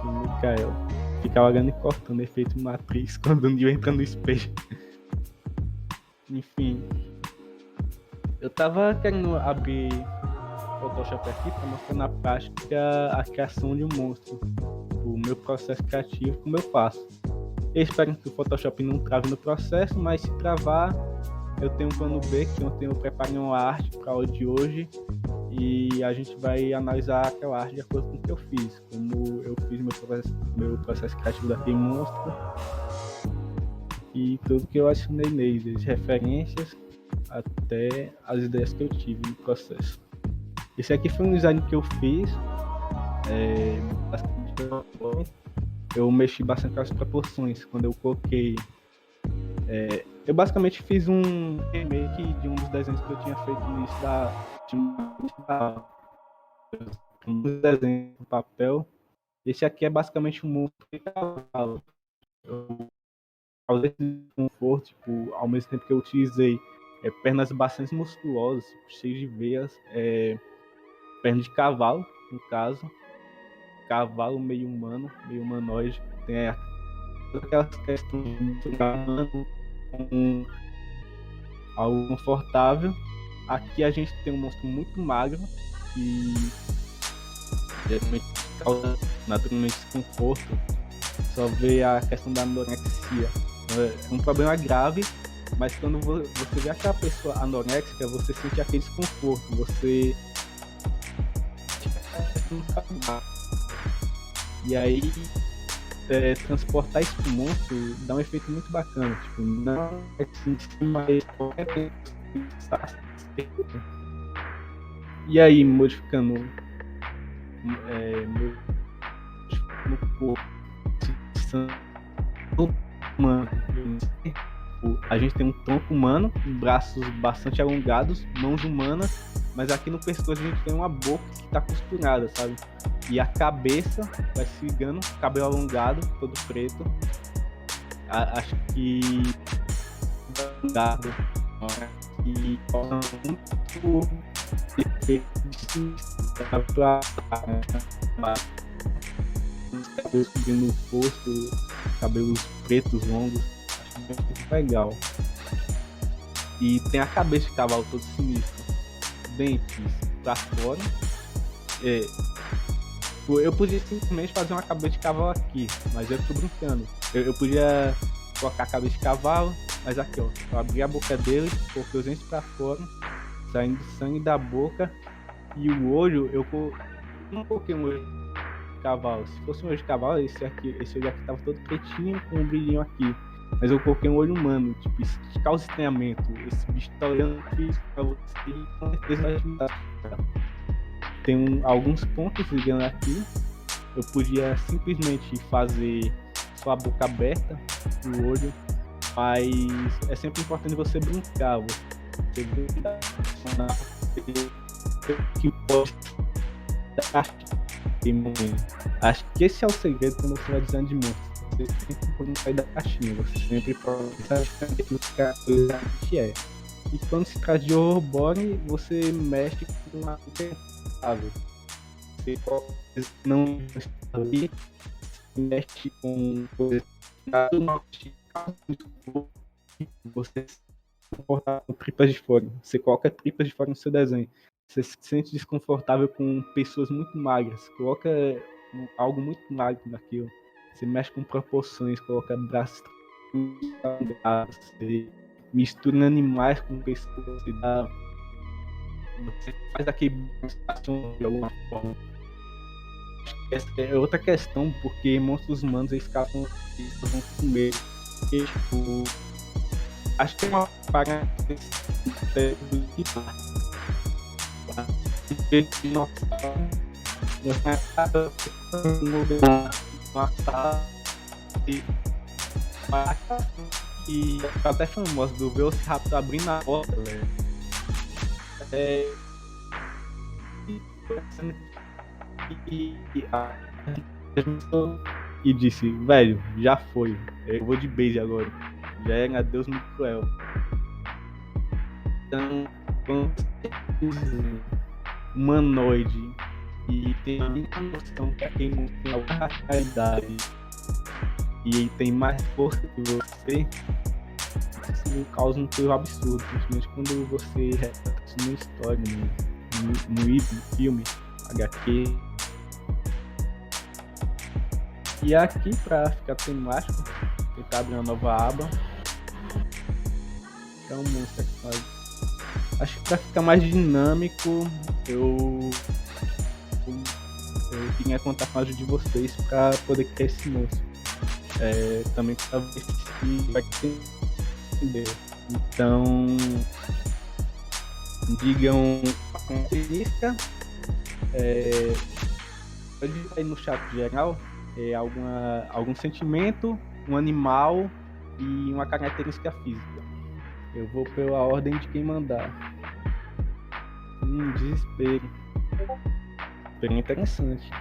o Mikael. Ficava olhando e cortando, efeito Matrix, quando o Neo entra no espelho. Enfim. Eu tava querendo abrir Photoshop aqui para mostrar na prática a criação de um monstro. O meu processo criativo, como eu faço. Eu espero que o Photoshop não trave no processo, mas se travar, eu tenho um plano B, que ontem eu preparei uma arte para a aula de hoje, e a gente vai analisar aquela arte de acordo com o que eu fiz, como eu fiz meu processo criativo daquele monstro, e tudo que eu adicionei nele, desde referências até as ideias que eu tive no processo. Esse aqui foi um design que eu fiz, eu mexi bastante com as proporções, quando eu coloquei... eu basicamente fiz um remake de um dos desenhos que eu tinha feito no início um dos desenhos no papel. Esse aqui é basicamente um monstro de cavalo. Eu causei esse conforto, tipo, ao mesmo tempo que eu utilizei pernas bastante musculosas, cheias de veias, perna de cavalo, no caso. Cavalo meio humano, meio humanoide. Tem aquelas questões de humano com algo confortável. Aqui a gente tem um monstro muito magro que geralmente causa naturalmente desconforto. Só vê a questão da anorexia. É um problema grave, mas quando você vê aquela pessoa anoréxica, você sente aquele desconforto. Você e aí transportar isso pro monstro dá um efeito muito bacana, tipo, não é mas qualquer coisa. E aí, modificando no corpo, a gente tem um tronco humano, braços bastante alongados, mãos humanas, mas aqui no pescoço a gente tem uma boca que tá costurada, sabe? E a cabeça vai se ligando, cabelo alongado, todo preto. Acho que alongado, e muito cabelos cobrindo o rosto, cabelos pretos longos, acho muito legal. E tem a cabeça de cavalo todo sinistro, dentes pra fora. Eu podia simplesmente fazer uma cabeça de cavalo aqui, mas eu tô brincando. Eu podia colocar a cabeça de cavalo, mas aqui, ó, eu abri a boca dele, coloquei os dentes pra fora, saindo sangue da boca, e o olho, eu não coloquei um olho de cavalo. Se fosse um olho de cavalo, esse olho aqui tava todo pretinho com um brilhinho aqui. Mas eu coloquei um olho humano, tipo, isso causa estranhamento. Esse bicho tá olhando isso pra você e com certeza vai ajudar. Tem alguns pontos ligando aqui. Eu podia simplesmente fazer só a boca aberta, o olho, mas é sempre importante você brincar. Você brincar que pode dar. Acho que esse é o segredo quando você vai design de monstro. Você sempre pode sair da caixinha, você sempre pode saber aquilo que a coisa que é. E quando se trata de horror-body, você mexe com uma coisa instável. Você não ali, mexe com coisas você se comportar com tripas de fora. Você coloca tripas de fora no seu desenho. Você se sente desconfortável com pessoas muito magras. Coloca algo muito mágico naquilo. Você mexe com proporções, coloca braços, você mistura animais com pessoas, você faz aquele de alguma forma. Essa é outra questão, porque monstros humanos eles vão com medo. Porque, tipo, acho que é uma parada do que e tá até famosa do Velociraptor abrindo a porta, velho. E disse, velho, já foi. Eu vou de base agora. Já era Deus muito cruel. Então, quando você humanoide e tem a mesma noção que quem não tem alguma realidade e ele tem mais força que você, isso causa um terror absurdo, principalmente quando você retrata isso numa história, no filme, HQ. E aqui, pra ficar temático, tentar abrir uma nova aba. É um monstro que faz. Acho que pra ficar mais dinâmico, eu queria contar com a ajuda de vocês pra poder criar esse monstro. Também pra ver se vai entender. Então, digam a característica. Pode ir aí no chat geral. Algum sentimento, um animal e uma característica física. Eu vou pela ordem de quem mandar. Desespero. Bem interessante.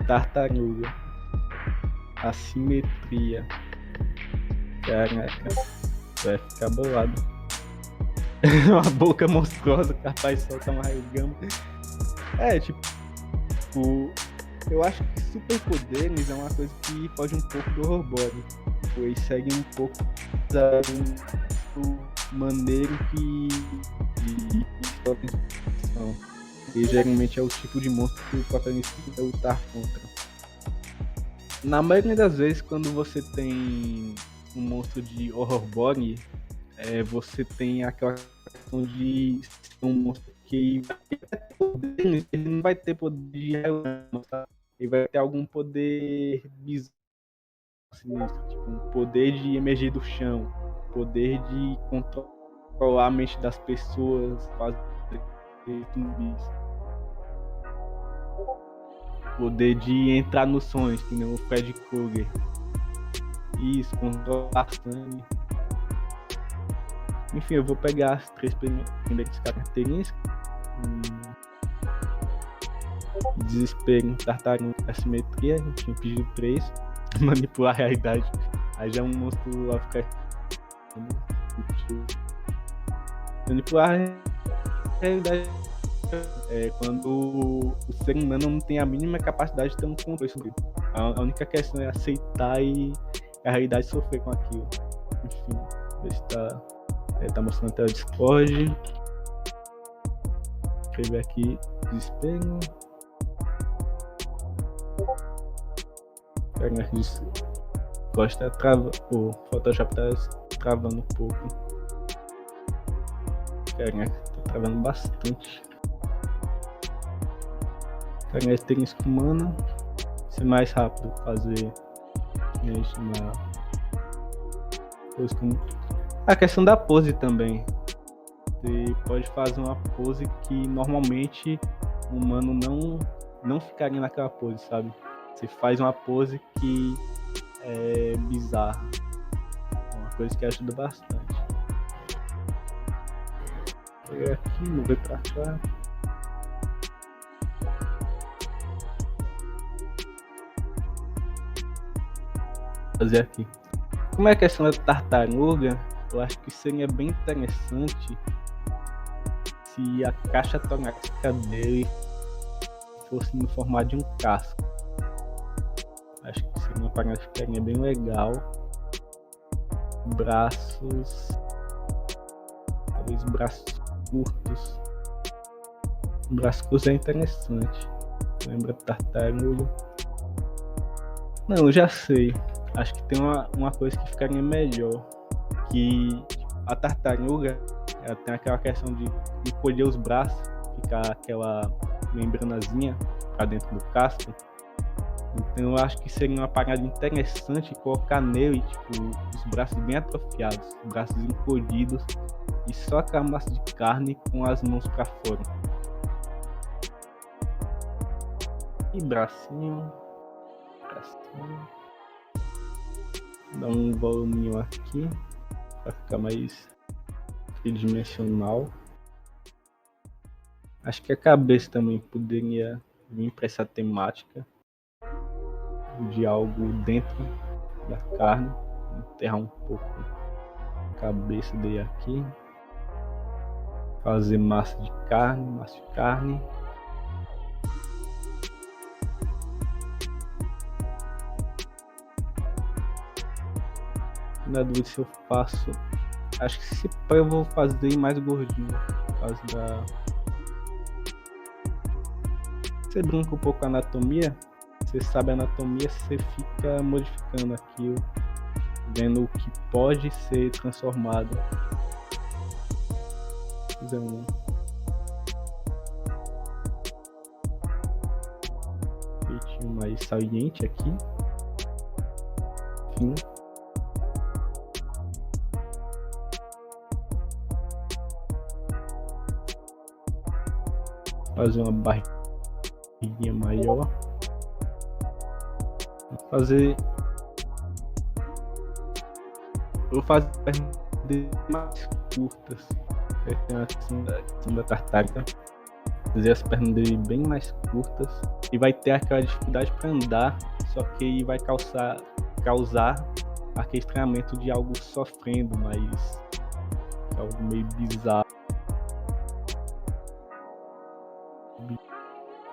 Tartaruga. Assimetria. Caraca. Vai ficar bolado. Uma boca monstruosa capaz de soltar uma raio gama. Eu acho que superpoderes é uma coisa que foge um pouco do robô, pois segue um pouco do maneiro que e geralmente é o tipo de monstro que o protagonista vai lutar contra. Na maioria das vezes, quando você tem um monstro de horrorborn, você tem aquela questão de ser um monstro que ele não vai ter poder de relâmpago, tá? Ele vai ter algum poder bizarro, sinistro, tipo um poder de emergir do chão, poder de controlar a mente das pessoas, fazer zumbis, poder de entrar nos sonhos, que nem o Fred Krueger. Isso, controlar sangue. Enfim, eu vou pegar as 3 primeiras características. Desespero, tartaruga, assimetria, a gente tinha pedido 3. Manipular a realidade. Aí já é um monstro a ficar. Manipular a realidade quando o ser humano não tem a mínima capacidade de ter um controle sobre isso. A única questão é aceitar e a realidade sofrer com aquilo. Enfim, ver se tá mostrando até o Discord. Escrever aqui desespero. Gosta trava. O Photoshop tá travando um pouco. Caraca, tá travando bastante. Característica humana. Ser mais rápido, fazer. Coisa como. A questão da pose também. Você pode fazer uma pose que normalmente o humano não ficaria naquela pose, sabe? Você faz uma pose que é bizarra. É uma coisa que ajuda bastante. Vou pegar aqui, mover pra cá. Fazer aqui. Como é a questão da tartaruga, eu acho que seria bem interessante se a caixa torácica dele fosse no formato de um casco. Acho que seria uma parada que ficaria bem legal. Braços. Talvez braços curtos. Braços curtos é interessante. Lembra tartaruga. Não, eu já sei. Acho que tem uma coisa que ficaria melhor. Que a tartaruga, ela tem aquela questão de encolher os braços, ficar aquela membranazinha pra dentro do casco. Então eu acho que seria uma parada interessante colocar nele, tipo, os braços bem atrofiados, os braços encolhidos e só aquela massa de carne com as mãos pra fora. E bracinho. Dá um voluminho aqui pra ficar mais tridimensional. Acho que a cabeça também poderia vir para essa temática de algo dentro da carne. Enterrar um pouco a cabeça dele aqui. Fazer massa de carne. Na dúvida se eu faço. Acho que se pá eu vou fazer mais gordinho. Por causa da. Você brinca um pouco com a anatomia. Você sabe a anatomia, você fica modificando aquilo. Vendo o que pode ser transformado. Vou fazer um jeitinho mais saliente aqui. Enfim. Fazer uma barriguinha maior. Vou fazer pernas mais curtas. Assim da tartaruga. Fazer as pernas dele bem mais curtas. E vai ter aquela dificuldade para andar. Só que vai causar aquele estranhamento de algo sofrendo, mas algo meio bizarro.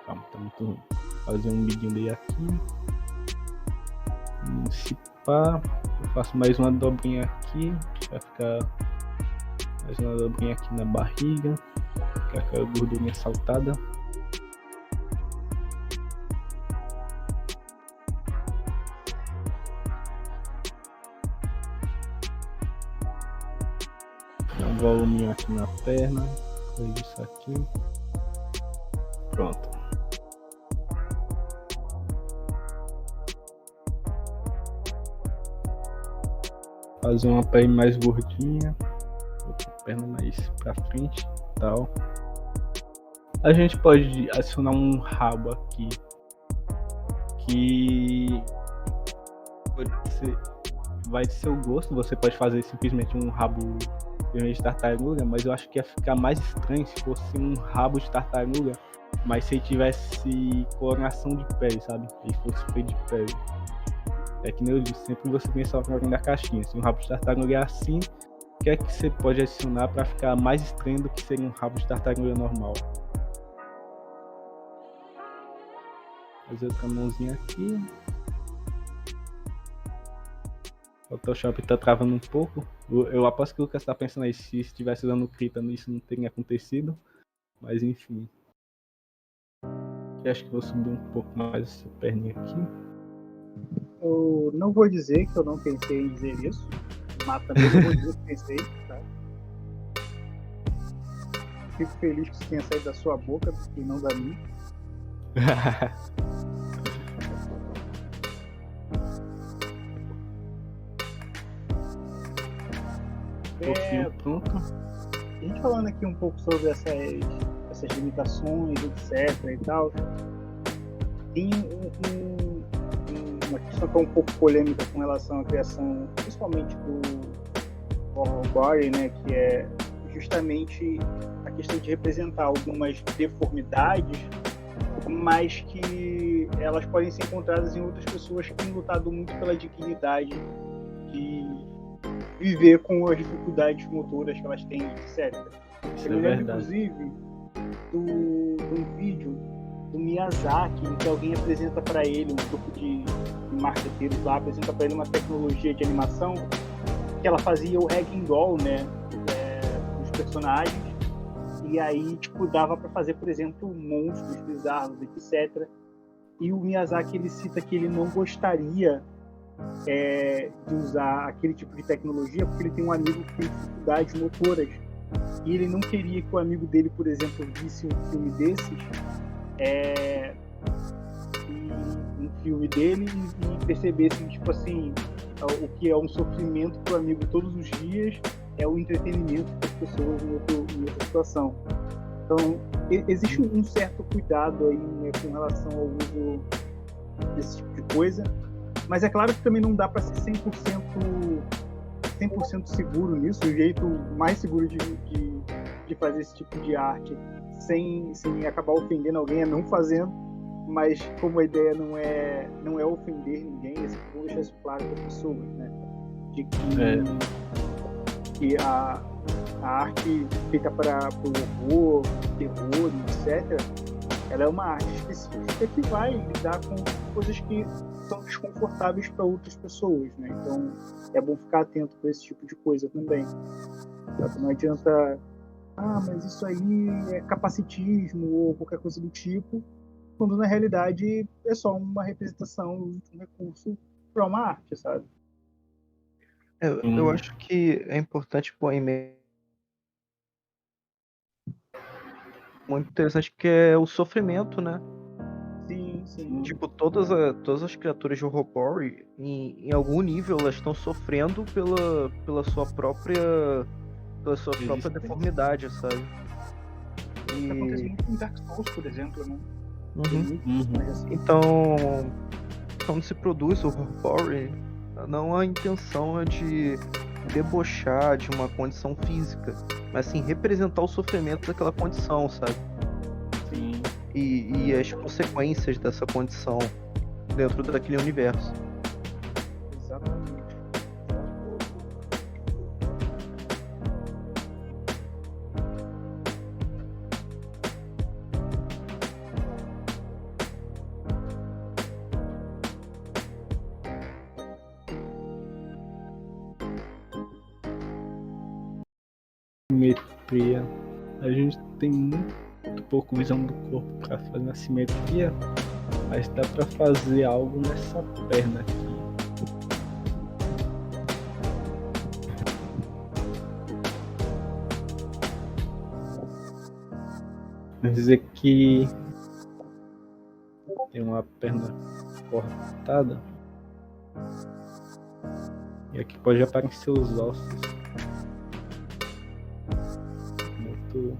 Calma, tá muito ruim. Fazer um biguinho dele aqui. Se pá, eu faço mais uma dobrinha aqui. Vai ficar mais uma dobrinha aqui na barriga. Ficar aquela gordurinha saltada. Dá um voluminho aqui na perna. Coisa isso aqui. Pronto. Fazer uma perna mais gordinha, outra perna mais pra frente e tal. A gente pode adicionar um rabo aqui que vai de seu gosto. Você pode fazer simplesmente um rabo de tartaruga, mas eu acho que ia ficar mais estranho se fosse um rabo de tartaruga, mas se ele tivesse coloração de pele, sabe? Ele fosse feito de pele. É que nem eu disse, sempre você pensa só na caixinha. Se um rabo de tartaruga é assim, o que é que você pode adicionar para ficar mais estranho do que seria um rabo de tartaruga normal? Fazer outra mãozinha aqui. O Photoshop tá travando um pouco. Eu aposto que o Lucas tá pensando aí, se estivesse usando o Krita, isso não teria acontecido. Mas enfim. Eu acho que vou subir um pouco mais essa perninha aqui. Eu não vou dizer que eu não pensei em dizer isso, mas também não vou dizer que pensei, tá? Fico feliz que isso tenha saído da sua boca e não da minha. Pronto. A gente falando aqui um pouco sobre essas limitações, etc. e tal, tem uma questão que é um pouco polêmica com relação à criação, principalmente do horror body, né, que é justamente a questão de representar algumas deformidades, mas que elas podem ser encontradas em outras pessoas que têm lutado muito pela dignidade de viver com as dificuldades motoras que elas têm, etc. Eu me lembro, inclusive, de um vídeo do Miyazaki, em que alguém apresenta para ele, um grupo de marqueteiros lá, apresenta para ele uma tecnologia de animação que ela fazia o Raging Doll, né, dos personagens, e aí, tipo, dava para fazer, por exemplo, monstros bizarros, etc. E o Miyazaki ele cita que ele não gostaria de usar aquele tipo de tecnologia porque ele tem um amigo que tem dificuldades motoras e ele não queria que o amigo dele, por exemplo, visse um filme desses, um filme dele e percebesse, tipo assim, o que é um sofrimento para o amigo todos os dias é o entretenimento das pessoas em outra situação. Então, existe um certo cuidado aí, né, com relação ao uso desse tipo de coisa, mas é claro que também não dá para ser 100% seguro nisso. O jeito mais seguro de fazer esse tipo de arte sem acabar ofendendo alguém é não fazendo, mas como a ideia não é ofender ninguém, é bom deixar isso claro para as pessoas, né? De que a arte feita para o horror, terror, etc., ela é uma arte específica que vai lidar com coisas que são desconfortáveis para outras pessoas, né? Então é bom ficar atento para esse tipo de coisa também. Não adianta, mas isso aí é capacitismo ou qualquer coisa do tipo, quando na realidade é só uma representação de um recurso para uma arte, sabe? Eu acho que é importante pôr em mente muito interessante que é o sofrimento, né? Sim. Tipo, todas as criaturas de horror em algum nível elas estão sofrendo pela sua própria deformidade, sabe? Isso acontece muito em Dark Souls, por exemplo, né? Então, quando se produz o horror, não a intenção é de debochar de uma condição física, mas sim representar o sofrimento daquela condição, sabe? Sim. E as consequências dessa condição dentro daquele universo. Exatamente. Simetria. A gente tem muito pouco visão do corpo para fazer uma simetria, mas dá para fazer algo nessa perna aqui. Vamos dizer que tem uma perna cortada e aqui pode aparecer os ossos. Muito.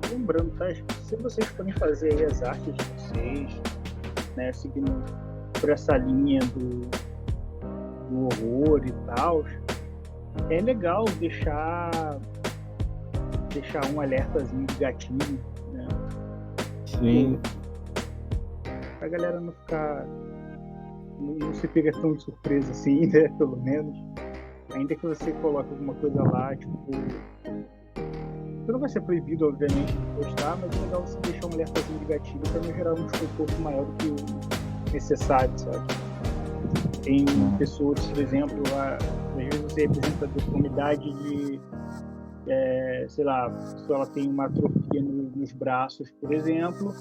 Lembrando, tá? Se vocês forem fazer aí as artes de vocês, né, seguindo por essa linha do horror e tal, é legal deixar um alertazinho de gatilho, né? Sim. Pra galera não ficar, não se pega tão de surpresa assim, né? Pelo menos, ainda que você coloque alguma coisa lá, tipo, não vai ser proibido, obviamente, de postar, mas é legal você deixar um alertazinho de gatilho para não gerar um desconforto maior do que o necessário, sabe? Tem pessoas, por exemplo, às vezes você representa a deformidade de, sei lá, a pessoa ela tem uma atrofia nos braços, por exemplo,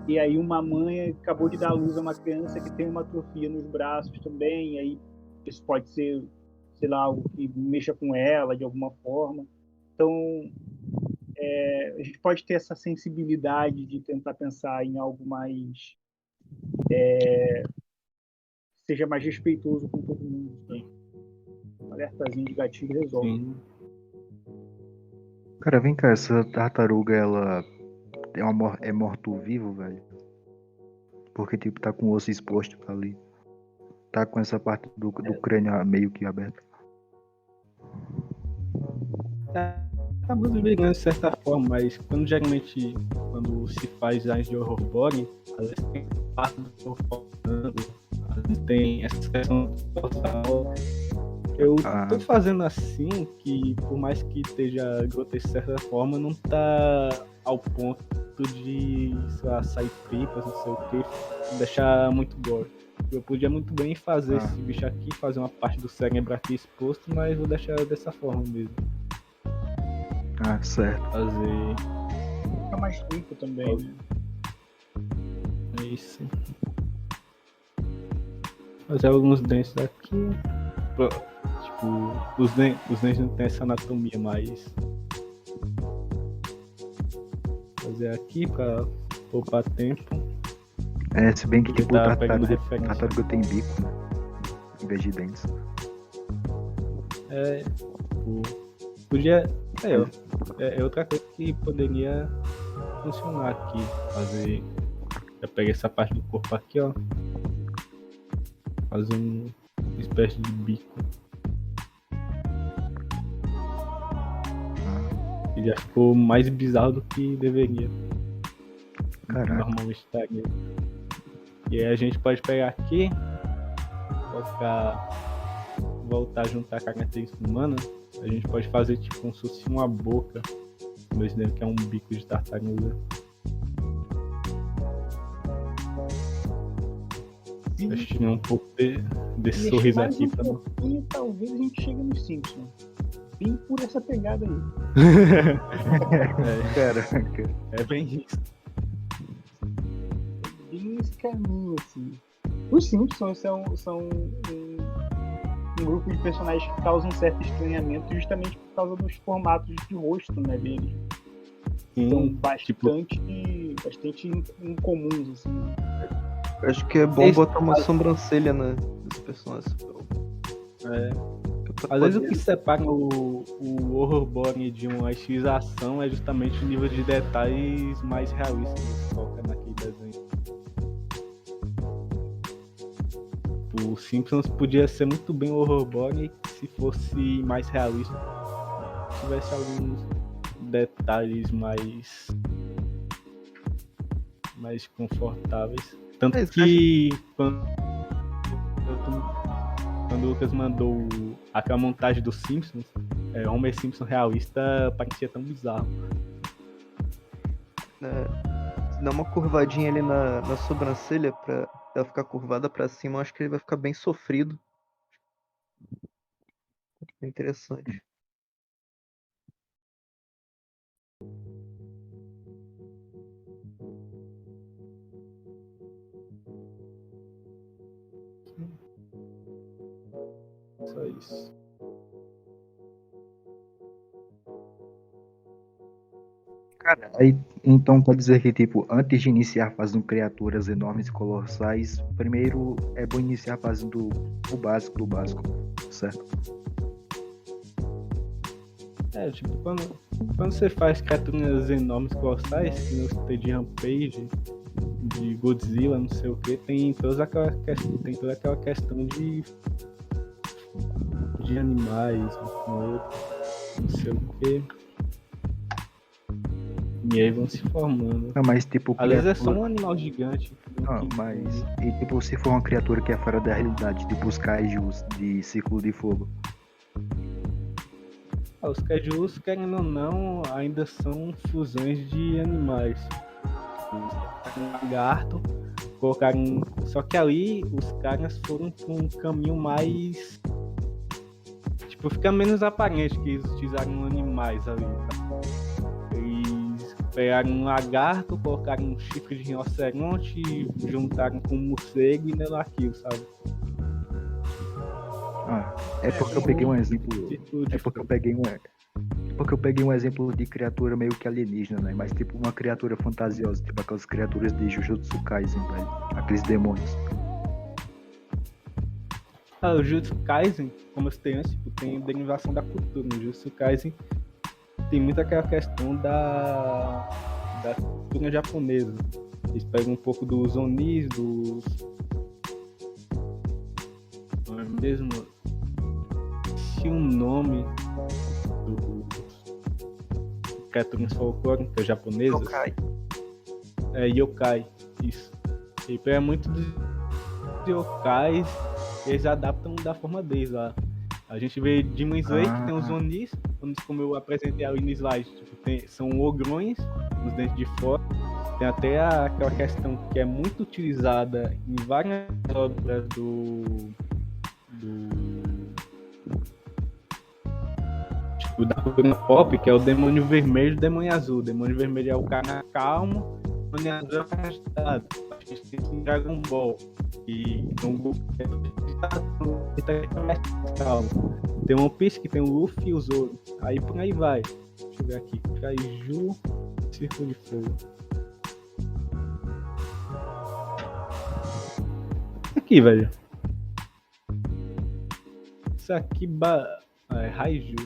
e aí uma mãe acabou de dar à luz a uma criança que tem uma atrofia nos braços também, e aí isso pode ser, sei lá, algo que mexa com ela de alguma forma. Então, a gente pode ter essa sensibilidade de tentar pensar em algo mais seja mais respeitoso com todo mundo. Né? Um alertazinho de gatilho resolve. Sim. Cara, vem cá, essa tartaruga, ela é morto-vivo, velho? Porque, tipo, tá com o osso exposto ali. Tá com essa parte do crânio meio que aberta. Tá muito bem, de certa forma, mas quando se faz as de horror body, às vezes tem parte do corpo faltando, às vezes tem essa questão total. Eu tô fazendo assim que, por mais que esteja grotesco de certa forma, não tá ao ponto ponto de, sei lá, sair tripas, não sei o que, deixar muito gore. Eu podia muito bem fazer esse bicho aqui, fazer uma parte do cérebro aqui exposto, mas vou deixar dessa forma mesmo. Certo. Fazer Fica mais limpo também, né? isso. Fazer alguns dentes aqui. Tipo, os dentes não tem essa anatomia, mas fazer aqui pra poupar tempo. Se bem que tipo, tá pegando referência. tartaruga tem bico, né? Em vez de dentes. Tipo, podia. É outra coisa que poderia funcionar aqui. Fazer. Já peguei essa parte do corpo aqui, ó. Fazer uma espécie de bico. E já ficou mais bizarro do que deveria. Caraca. Normalmente estaria. E aí a gente pode pegar aqui, voltar a juntar a característica humana. A gente pode fazer tipo como se fosse uma boca. Imaginando que é um bico de tartaruga. Acho que um pouco desse sorriso aqui pra não. E talvez a gente chegue no Simpsons. Bem por essa pegada aí. Caraca. É bem isso. Bem esse caminho, assim. Os Simpsons são um grupo de personagens que causam um certo estranhamento justamente por causa dos formatos de rosto, né, deles. São bastante incomuns, assim. Acho que é bom botar uma sobrancelha nesse personagem. Às vezes o que separa o horrorborn de uma estilização é justamente o nível de detalhes mais realistas que coloca naquele desenho. O Simpsons podia ser muito bem o horrorborn se fosse mais realista, tivesse alguns detalhes mais confortáveis. Tanto que quando o Lucas mandou aquela montagem dos Simpsons, Homer Simpson realista parecia tão bizarro. Se dá uma curvadinha ali na sobrancelha pra ela ficar curvada pra cima, eu acho que ele vai ficar bem sofrido. É interessante. Só isso. Cara, aí então pode dizer que, tipo, antes de iniciar fazendo criaturas enormes e colossais, primeiro é bom iniciar fazendo o básico do básico, certo? Tipo, quando você faz criaturas enormes colossais, que no tem de Rampage, de Godzilla, não sei o que, tem toda aquela questão de animais, um com outro, não sei o que. E aí vão se formando. Não, mas tipo. Aliás, é só um animal gigante. Não, mas. E tipo, se for uma criatura que é fora da realidade, tipo os kaijus de Círculo de Fogo. Os kaijus, querendo ou não, ainda são fusões de animais. Um lagarto, colocaram. Só que ali os caras foram para um caminho mais. Tipo, fica menos aparente que eles utilizaram animais ali, tá? Eles pegaram um lagarto, colocaram um chifre de rinoceronte, juntaram com um morcego e deram aquilo, sabe? É porque eu peguei um exemplo. É porque eu peguei um exemplo de criatura meio que alienígena, né? Mas tipo uma criatura fantasiosa, tipo aquelas criaturas de Jujutsu Kaisen, velho. Aqueles demônios. O Jujutsu Kaisen, como eu citei antes, tipo, tem derivação da cultura. No Jujutsu Kaisen tem muito aquela questão da cultura japonesa. Eles pegam um pouco dos Onis, dos... Não é mesmo? Se o nome dos criaturas folclóricas japonesas... Yokai. Yokai, isso. Ele pega muito dos yokais, eles adaptam da forma deles lá. A gente vê Demon Slayer, que tem os Onis, como eu apresentei ali no slide, tipo, são ogrões, os dentes de fora. Tem até aquela questão que é muito utilizada em várias obras tipo, da cultura pop, que é o demônio vermelho e o demônio azul. O demônio vermelho é o cara calmo, o demônio azul é o cara agitado. A gente tem um Dragon Ball, e um grupo que é calmo. Tem One Piece que tem o Luffy e o Zoro. Aí por aí vai. Deixa eu ver aqui. Kaiju, Círculo de Fogo. Aqui, velho. Isso aqui é Raiju.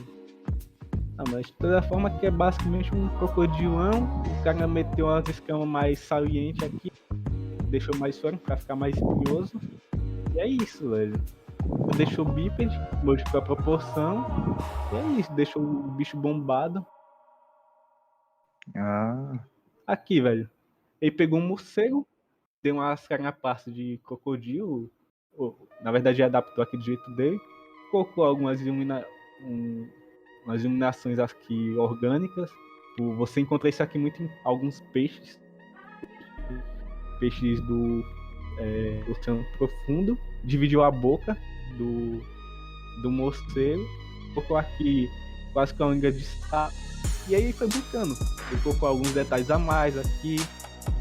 Mas de toda forma que é basicamente um crocodilão. O cara meteu umas escamas mais salientes aqui. Deixou mais fora pra ficar mais espinhoso. E é isso, velho. Deixou o bípede, modificou a proporção. E é isso, deixou o bicho bombado. Aqui, velho. Ele pegou um morcego, deu umas carapaças de crocodilo. Na verdade, adaptou aqui do jeito dele. Colocou algumas umas iluminações aqui orgânicas. Você encontra isso aqui muito em alguns peixes. Peixes do oceano profundo. Dividiu a boca do morcego. Colocou aqui quase que uma língua de sapo. E aí foi brincando. Ele colocou alguns detalhes a mais aqui.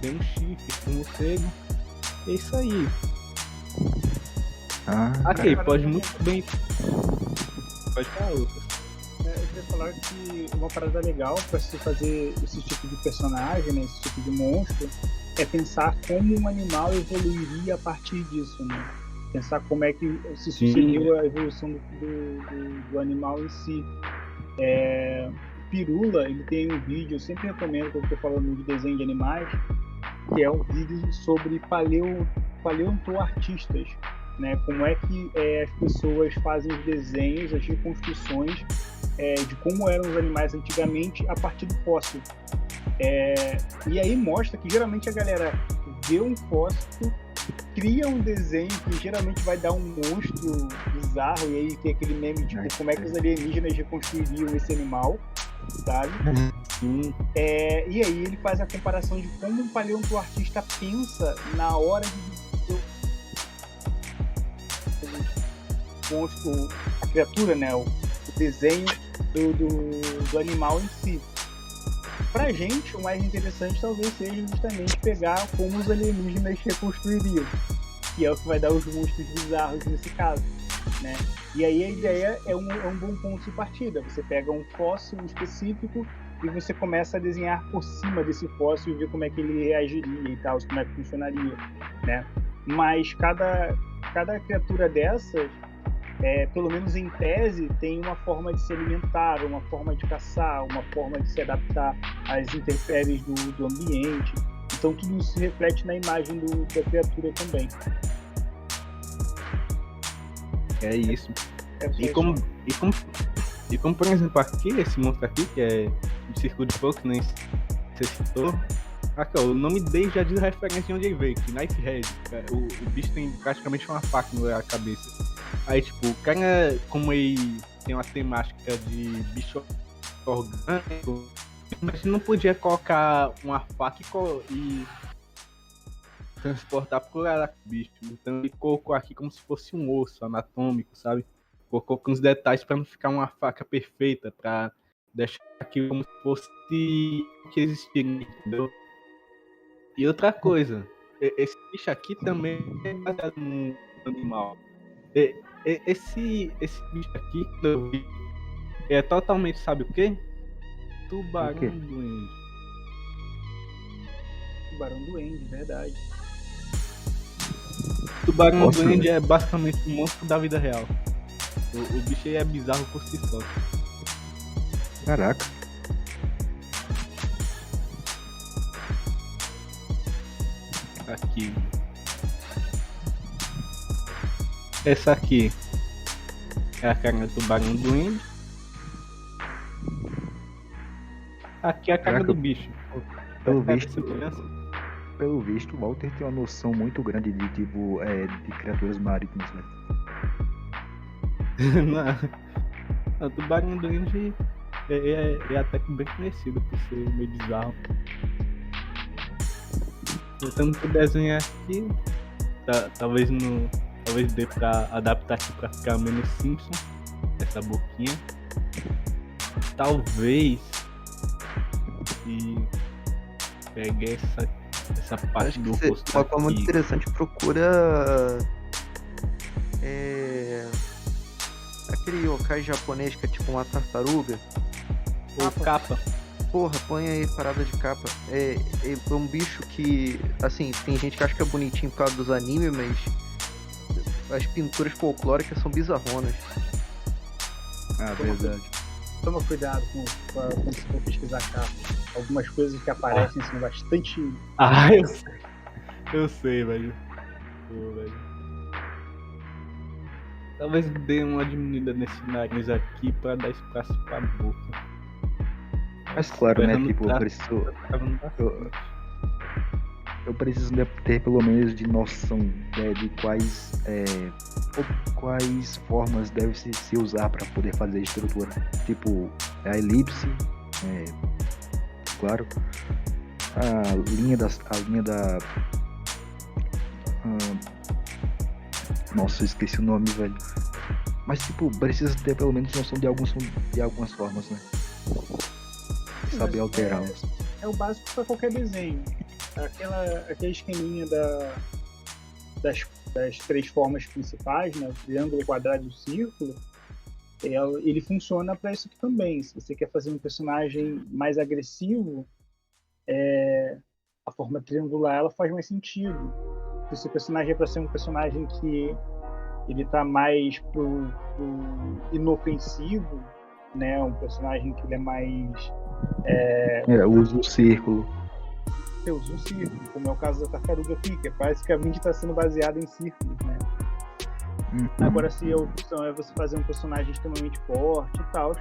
Deu um chifre pro morcego. É isso aí. Aqui, pode muito bem. Pode falar, Lucas. Eu queria falar que uma parada legal para se fazer esse tipo de personagem, né, esse tipo de monstro, é pensar como um animal evoluiria a partir disso, né? Pensar como é que se sucedeu a evolução do animal em si. Pirula, ele tem um vídeo, eu sempre recomendo quando estou falando de desenho de animais, que é um vídeo sobre paleontoartistas, né? Como é que as pessoas fazem os desenhos, as reconstruções de como eram os animais antigamente a partir do fóssil. E aí mostra que geralmente a galera vê um fóssil, cria um desenho que geralmente vai dar um monstro bizarro, e aí tem aquele meme de como é que os alienígenas reconstruiriam esse animal, sabe? E aí ele faz a comparação de como um paleontoartista pensa na hora de monstro, a criatura, né? O desenho do animal em si. Pra gente, o mais interessante talvez seja justamente pegar como os alienígenas reconstruiriam, que é o que vai dar os monstros bizarros nesse caso, né? E aí a ideia é um bom ponto de partida. Você pega um fóssil específico e você começa a desenhar por cima desse fóssil e ver como é que ele reagiria e tal, como é que funcionaria, né? Mas cada criatura dessas, pelo menos em tese, tem uma forma de se alimentar, uma forma de caçar, uma forma de se adaptar às intempéries do ambiente. Então tudo isso se reflete na imagem da criatura também. É isso. E como, por exemplo, aqui, esse monstro aqui, que é o Círculo de Fogo, que nem você citou, aqui, ó, o nome dele já diz referência de onde ele veio, que Knifehead. O bicho tem praticamente uma faca na cabeça. Aí, tipo, o cara, como ele tem uma temática de bicho orgânico, mas não podia colocar uma faca e transportar por lá o bicho. Então ele colocou aqui como se fosse um osso anatômico, sabe? Colocou com os detalhes para não ficar uma faca perfeita, para deixar aqui como se fosse o que existiria, entendeu? E outra coisa, esse bicho aqui também é baseado num animal. Esse bicho aqui que eu vi é totalmente, sabe o quê? Tubarão duende. Tubarão duende, verdade. Tubarão duende é basicamente um monstro da vida real. O bicho aí é bizarro por si só. Caraca. Aqui. Essa aqui é a cara do tubarão duende. Aqui é a cara do bicho. Pelo visto, o Walter tem uma noção muito grande de tipo de criaturas marítimas, né? Não, o tubarão duende é até que bem conhecido por ser meio bizarro. Tentando desenhar aqui, talvez dê pra adaptar aqui pra ficar menos Simpson, essa boquinha. Talvez e pegue essa parte Acho do que rosto uma forma muito aqui. interessante, procura aquele yokai japonês que é tipo uma tartaruga. Ou capa. Porra, põe aí parada de capa. É um bicho que, assim, tem gente que acha que é bonitinho por causa dos animes, mas as pinturas folclóricas são bizarronas. Ah, verdade. Toma cuidado quando você for pesquisar capa. Algumas coisas que aparecem são bastante. Ah, eu sei, velho. Pô, velho. Talvez dê uma diminuída nesse nariz aqui pra dar espaço pra boca. Mas claro, né? Ferrando Tipo, pra- eu preciso, Ficando bastante. eu preciso ter pelo menos de noção, né, de quais formas deve se usar para poder fazer a estrutura. Tipo, a elipse, claro, a linha da. Nossa, eu esqueci o nome, velho. Mas tipo, precisa ter pelo menos noção de algumas formas, né? Saber alterá-las. É o básico para qualquer desenho. Aquele esqueminha das três formas principais, né? O triângulo, o quadrado e o círculo, ele funciona para isso aqui também. Se você quer fazer um personagem mais agressivo, a forma triangular ela faz mais sentido. Se o seu personagem é para ser um personagem que ele tá mais pro inofensivo, né? Um personagem que ele é mais Usa o círculo. eu uso um círculo, como é o caso da Tartaruga Fica, basicamente está sendo baseado em círculos, né? Agora, se a opção é você fazer um personagem extremamente forte e tal,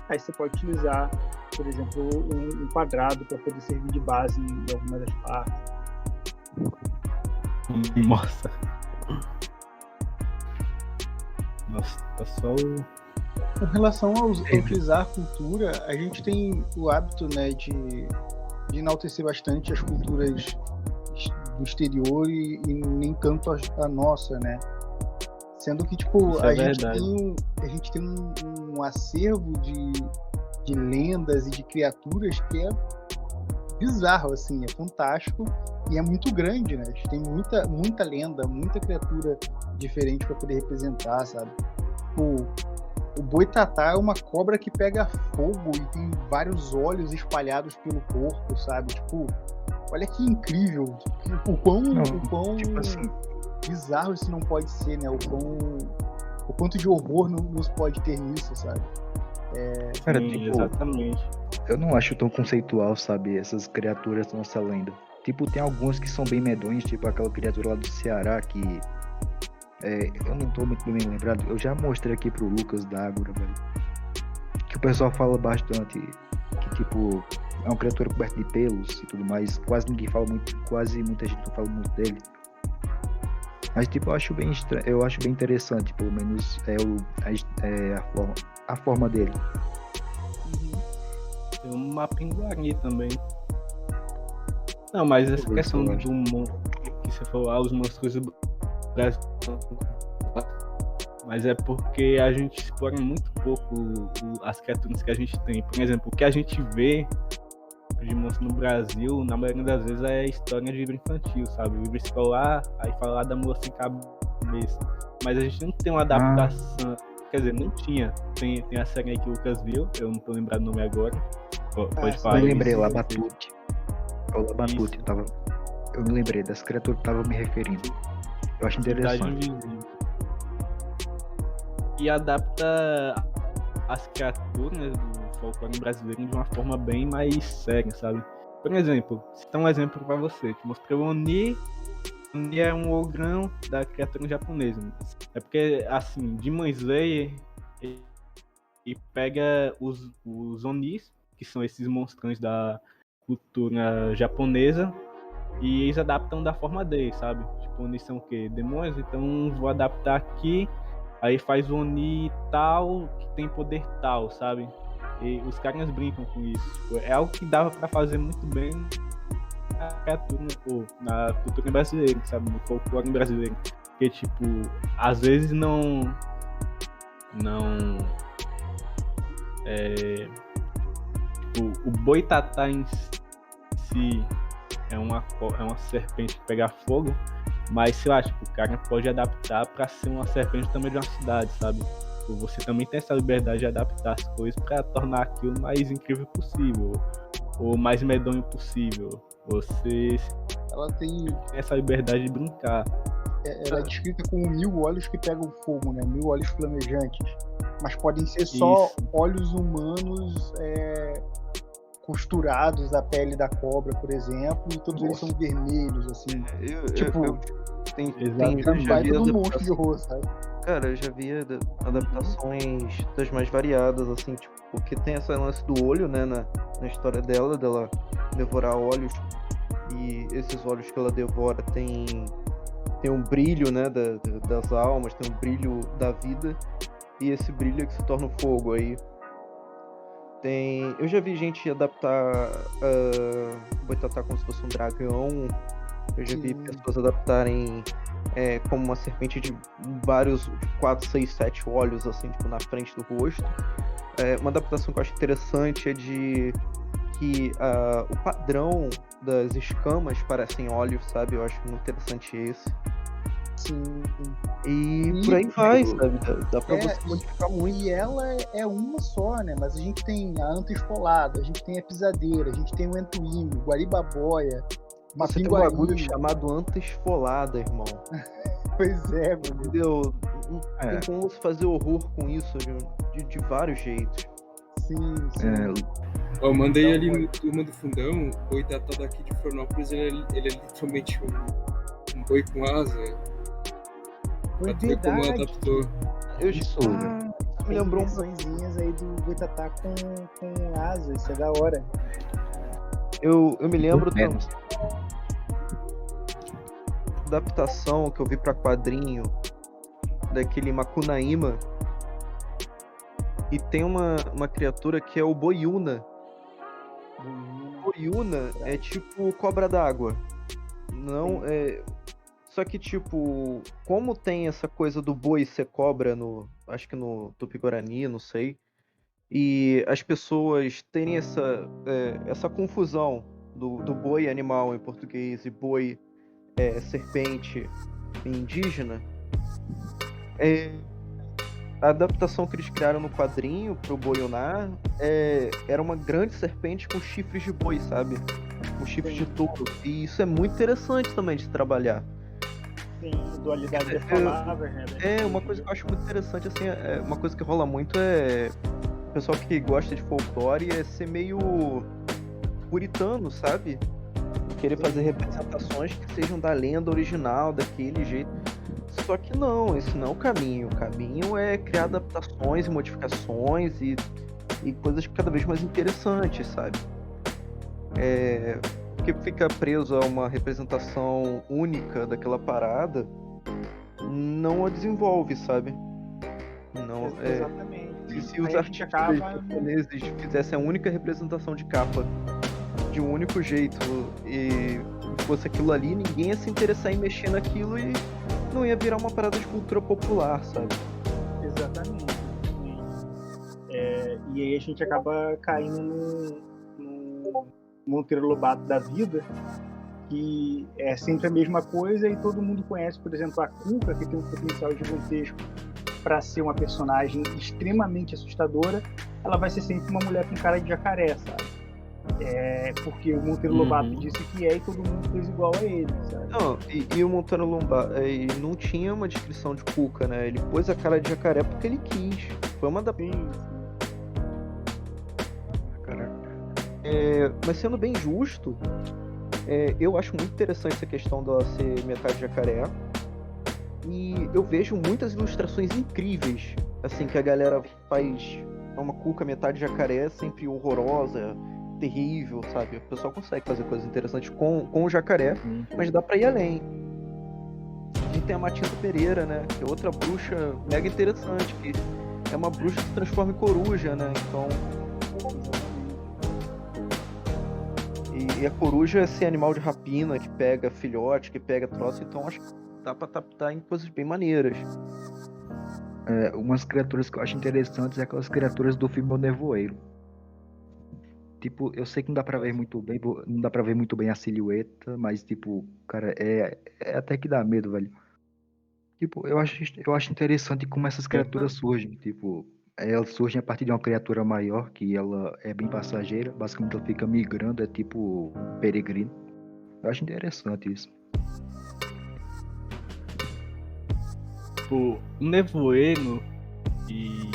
aí você pode utilizar, por exemplo, um quadrado para poder servir de base em alguma das partes. Nossa. Nossa, tá só o. Com relação a utilizar a cultura, a gente tem o hábito, né, de enaltecer bastante as culturas do exterior e nem tanto a nossa, né? Sendo que, tipo, Isso a é gente verdade. tem um acervo de lendas e de criaturas que é bizarro, assim, é fantástico e é muito grande, né? A gente tem muita lenda, muita criatura diferente para poder representar, sabe? O boitatá é uma cobra que pega fogo e tem vários olhos espalhados pelo corpo, sabe? Tipo, olha que incrível. O quão Tipo assim, bizarro isso não pode ser, né? O quanto de horror não se pode ter nisso, sabe? cara, Sim, tipo, exatamente. eu não acho tão conceitual, sabe, essas criaturas da nossa lenda. Tipo, tem algumas que são bem medonhas, tipo aquela criatura lá do Ceará que eu não tô muito bem lembrado. Eu já mostrei aqui pro Lucas da Ágora, velho. Que o pessoal fala bastante. Que tipo, é uma criatura coberta de pelos e tudo mais. Quase ninguém fala muito. Quase muita gente não fala muito dele. Mas tipo, eu acho bem interessante, pelo menos a forma dele. Tem um mapinguari também. Não, mas essa questão do que você falou, os monstros do Brasil. Mas é porque a gente explora muito pouco as criaturas que a gente tem. Por exemplo, o que a gente vê de monstro no Brasil, na maioria das vezes é história de livro infantil, sabe? Livro escolar, aí fala da moça sem cabeça. Mas a gente não tem uma adaptação. Quer dizer, não tinha. Tem a série aí que o Lucas viu, eu não tô lembrado o nome agora. Pode falar. Eu me lembrei, isso. Labatute. É o Labatute. Eu me lembrei dessa criatura que tava me referindo. Eu acho Cidade interessante. Invisível. E adapta as criaturas do folclore brasileiro de uma forma bem mais séria, sabe? Por exemplo, citar um exemplo pra você, que mostrou o Oni. Oni é um ogrão da criatura japonesa. É porque, assim, Demon Slayer e pega os Onis, que são esses monstrões da cultura japonesa, e eles adaptam da forma deles, sabe? Tipo, Oni são o quê? Demônios? Então vou adaptar aqui. Aí faz o Oni tal, que tem poder tal, sabe? E os caras brincam com isso. Tipo, é algo que dava pra fazer muito bem na cultura brasileira, sabe? No folclore brasileiro. Porque, tipo, às vezes não tipo, o boitatá em si é uma serpente que pega fogo, mas sei lá, tipo, o cara pode adaptar pra ser uma serpente também de uma cidade, sabe? Tipo, você também tem essa liberdade de adaptar as coisas pra tornar aquilo mais incrível possível, ou mais medonho possível. Você Ela tem. tem essa liberdade de brincar. Ela é descrita como 1000 olhos que pegam fogo, né? 1000 olhos flamejantes. Mas podem ser só Isso. olhos humanos costurados à pele da cobra, por exemplo, e todos eles são vermelhos, assim. Tipo, Exatamente. é um já baita vi do monstro de horror, sabe? Cara, eu já vi adaptações das mais variadas, assim, tipo, porque tem essa lance do olho, né, na história dela devorar olhos, e esses olhos que ela devora tem um brilho, né, das almas, tem um brilho da vida, e esse brilho é que se torna o fogo. Aí eu já vi gente adaptar boitatá como se fosse um dragão, eu já vi Sim. pessoas adaptarem como uma serpente de vários 4, 6, 7 olhos, assim, tipo, na frente do rosto. Uma adaptação que eu acho interessante é de que o padrão das escamas parecem olhos, sabe? Eu acho muito interessante esse. Sim. E E, por aí vai, tipo, sabe? Dá pra você modificar muito. E ela é uma só, né? Mas a gente tem a anta esfolada, a gente tem a pisadeira, a gente tem o entuíno, guaribaboia, uma Você tem um bagulho pinguarinha. chamado anta esfolada, irmão. Pois é, mano. Entendeu? Tem como você fazer horror com isso de vários jeitos. Sim, sim. Eu mandei ali no Turma do Fundão, o boitatá daqui de Florianópolis, ele é literalmente um boi com asa. Foi Pra tu ver como verdade. adaptou. Isso. Me Tem lembrou versõezinhas aí do boitatá com asa, isso é da hora. eu me lembro também menos. da adaptação que eu vi pra quadrinho daquele Macunaíma, e tem uma criatura que é o Boiúna. Boiúna é tipo cobra d'água. Não é. Só que, tipo, como tem essa coisa do boi ser cobra acho que no Tupi-Guarani, não sei, e as pessoas terem essa confusão do boi animal em português e boi serpente em indígena, a adaptação que eles criaram no quadrinho pro Boiuná era uma grande serpente com chifres de boi, sabe? Com chifres de touro. E isso é muito interessante também de trabalhar. Tem dualidade das palavras, né? Uma coisa que eu acho muito interessante, assim, uma coisa que rola muito o pessoal que gosta de folclore ser meio puritano, sabe? Querer fazer representações que sejam da lenda original, daquele jeito. Só que não, esse não é o caminho. O caminho é criar adaptações e modificações e coisas cada vez mais interessantes, sabe? Porque fica preso a uma representação única daquela parada, não a desenvolve, sabe? Não, Exatamente. se os Aí a gente artistas acaba- japoneses fizessem a única representação de capa de um único jeito e fosse aquilo ali, ninguém ia se interessar em mexer naquilo e não ia virar uma parada de cultura popular, sabe? Exatamente. E aí a gente acaba caindo no Monteiro Lobato da vida, que é sempre a mesma coisa e todo mundo conhece, por exemplo, a Cuca, que tem um potencial gigantesco para ser uma personagem extremamente assustadora. Ela vai ser sempre uma mulher com cara de jacaré, sabe? Porque o Monteiro Lobato disse que e todo mundo fez igual a ele, sabe? Não, e o Monteiro Lobato não tinha uma descrição de Cuca, né? Ele pôs a cara de jacaré porque ele quis. Foi uma da... Mas sendo bem justo, eu acho muito interessante essa questão dela ser metade jacaré. E eu vejo muitas ilustrações incríveis, assim, que a galera faz uma Cuca metade jacaré, sempre horrorosa, terrível, sabe? O pessoal consegue fazer coisas interessantes com o jacaré, mas dá pra ir além. A gente tem a Matilda Pereira, né? Que é outra bruxa mega interessante, que é uma bruxa que se transforma em coruja, né? Então E a coruja é esse animal de rapina que pega filhote, que pega troço, então acho que dá pra adaptar em coisas bem maneiras. Umas criaturas que eu acho interessantes é aquelas criaturas do filme O Nevoeiro. Tipo, eu sei que não dá pra ver muito bem, não dá pra ver muito bem a silhueta, mas tipo, cara, é até que dá medo, velho. Tipo, eu acho interessante como essas criaturas surgem. Tipo, elas surgem a partir de uma criatura maior, que ela é bem passageira. Basicamente, ela fica migrando, é tipo peregrino. Eu acho interessante isso. Tipo, o nevoeiro e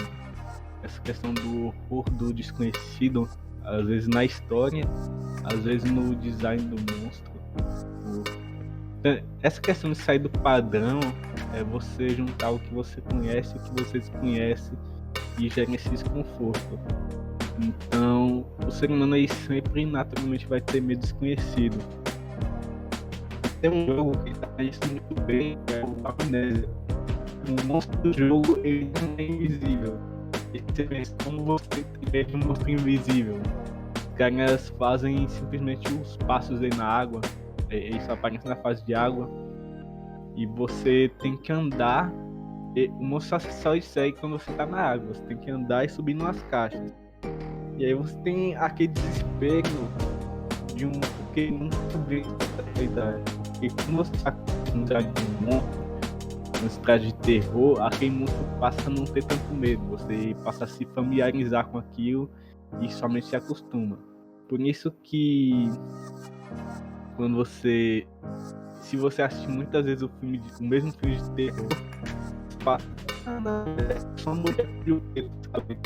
essa questão do horror do desconhecido, às vezes na história, às vezes no design do monstro. Essa questão de sair do padrão é você juntar o que você conhece e o que você desconhece e gera esse desconforto. Então, o ser humano aí sempre naturalmente vai ter medo desconhecido. Tem um jogo que tá isso muito bem, que é o Amnésia. O monstro do jogo, ele não é invisível. E você pensa, como você tem medo de um monstro invisível? Os caras fazem simplesmente os passos aí na água. Isso aparece na fase de água. E você tem que andar. O monstro só segue quando você tá na água. Você tem que andar e subir nas caixas. E aí você tem aquele desespero de um. Porque nunca vê a realidade. Porque quando você tá com um traje de um monstro, um traje de terror, aquele monstro passa a não ter tanto medo. Você passa a se familiarizar com aquilo e somente se acostuma. Por isso que quando você, se você assistir muitas vezes o mesmo filme de terror, você fala, não, é só uma mulher de preto, sabe?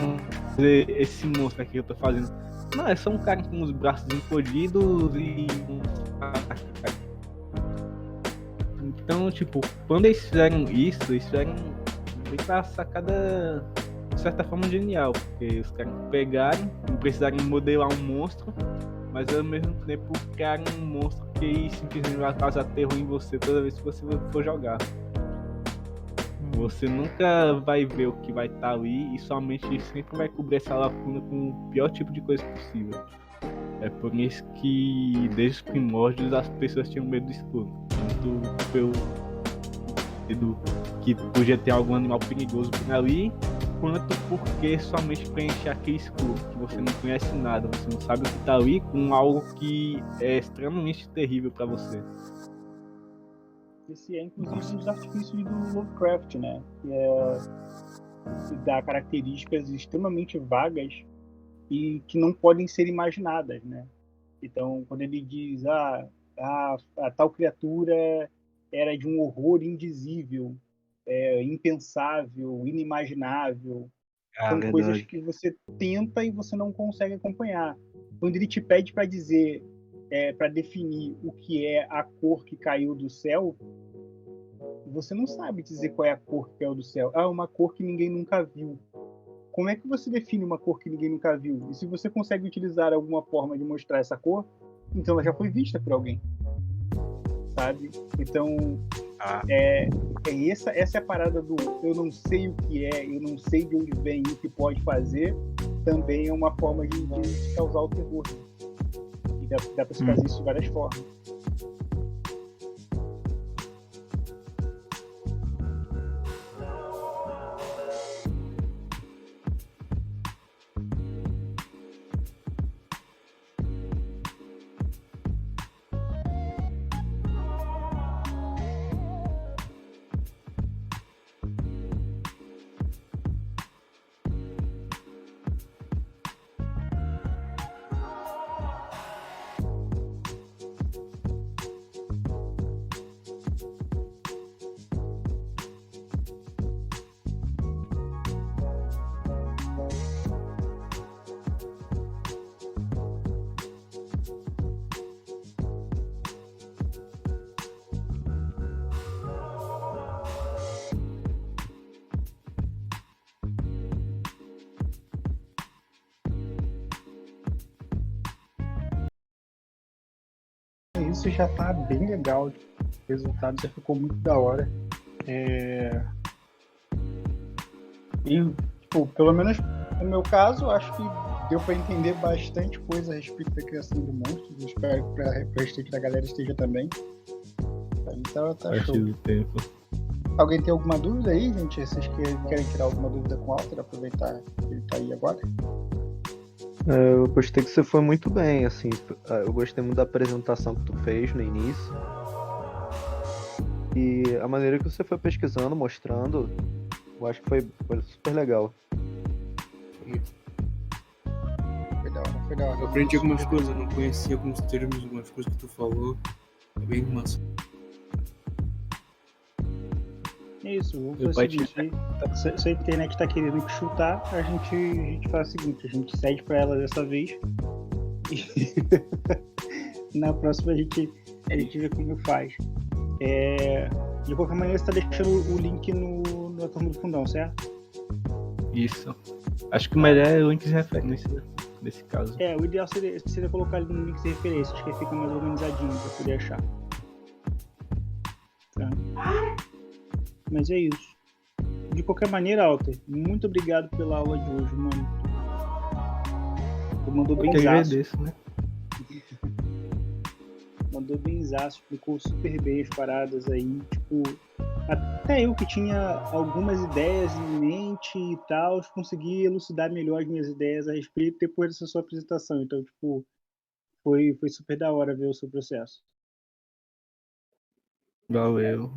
Vamos fazer esse monstro aqui que eu tô fazendo. Não, é só um cara com os braços encolhidos e então, tipo, quando eles fizeram isso, eles fizeram meio que uma sacada de certa forma genial, porque os caras pegaram, não precisaram modelar um monstro, mas ao mesmo tempo criaram um monstro que simplesmente vai causar terror em você toda vez que você for jogar. Você nunca vai ver o que vai estar ali e somente sempre vai cobrir essa lacuna com o pior tipo de coisa possível. É por isso que desde os primórdios as pessoas tinham medo do escuro. Tanto pelo medo que podia ter algum animal perigoso por ali, quanto porque somente preencher aquele escuro, que você não conhece nada, você não sabe o que está ali, com algo que é extremamente terrível para você. Esse é inclusive um dos artifícios do Lovecraft, né? Que dá características extremamente vagas e que não podem ser imaginadas, né? Então, quando ele diz a tal criatura era de um horror indizível, impensável, inimaginável, são verdade. coisas que você tenta e você não consegue acompanhar. Quando ele te pede para dizer, para definir o que é a cor que caiu do céu, você não sabe dizer qual é a cor que caiu do céu. Ah, uma cor que ninguém nunca viu. Como é que você define uma cor que ninguém nunca viu? E se você consegue utilizar alguma forma de mostrar essa cor, então ela já foi vista por alguém, sabe? Então, essa é a parada do eu não sei o que é, eu não sei de onde vem e o que pode fazer, também é uma forma de causar o terror. E dá pra se fazer isso de várias formas. Isso já tá bem legal. O resultado já ficou muito da hora. E, tipo, pelo menos No meu caso, acho que deu para entender bastante coisa a respeito da criação do monstro. Eu espero que para o restante da galera esteja também. Então tá Parte show. do tempo. Alguém tem alguma dúvida aí, gente? Vocês querem tirar alguma dúvida com o Alter? Aproveitar que ele tá aí agora. Eu gostei que você foi muito bem, assim. Eu gostei muito da apresentação que tu fez no início. E a maneira que você foi pesquisando, mostrando, eu acho que foi super legal. Foi da hora. Eu aprendi algumas coisas, eu não conhecia alguns termos, algumas coisas que tu falou. É bem massa. É isso, vou Meu fazer o pai seguinte. Se a internet tá querendo que chutar, a gente faz o seguinte, a gente cede pra ela dessa vez. E na próxima a gente vê como faz. De qualquer maneira, você tá deixando o link na turma do fundão, certo? Isso. Acho que o melhor é o link de referência nesse caso. O ideal seria colocar ali no link de referência, acho que fica mais organizadinho pra poder achar. Tá. Mas é isso. De qualquer maneira, Alter, muito obrigado pela aula de hoje, mano. Tu mandou bem Eu que zaço. agradeço, né? Mandou bem zaço, explicou super bem as paradas aí. Tipo, até eu que tinha algumas ideias em mente e tal, consegui elucidar melhor as minhas ideias a respeito depois dessa sua apresentação. Então, tipo, foi super da hora ver o seu processo. Valeu.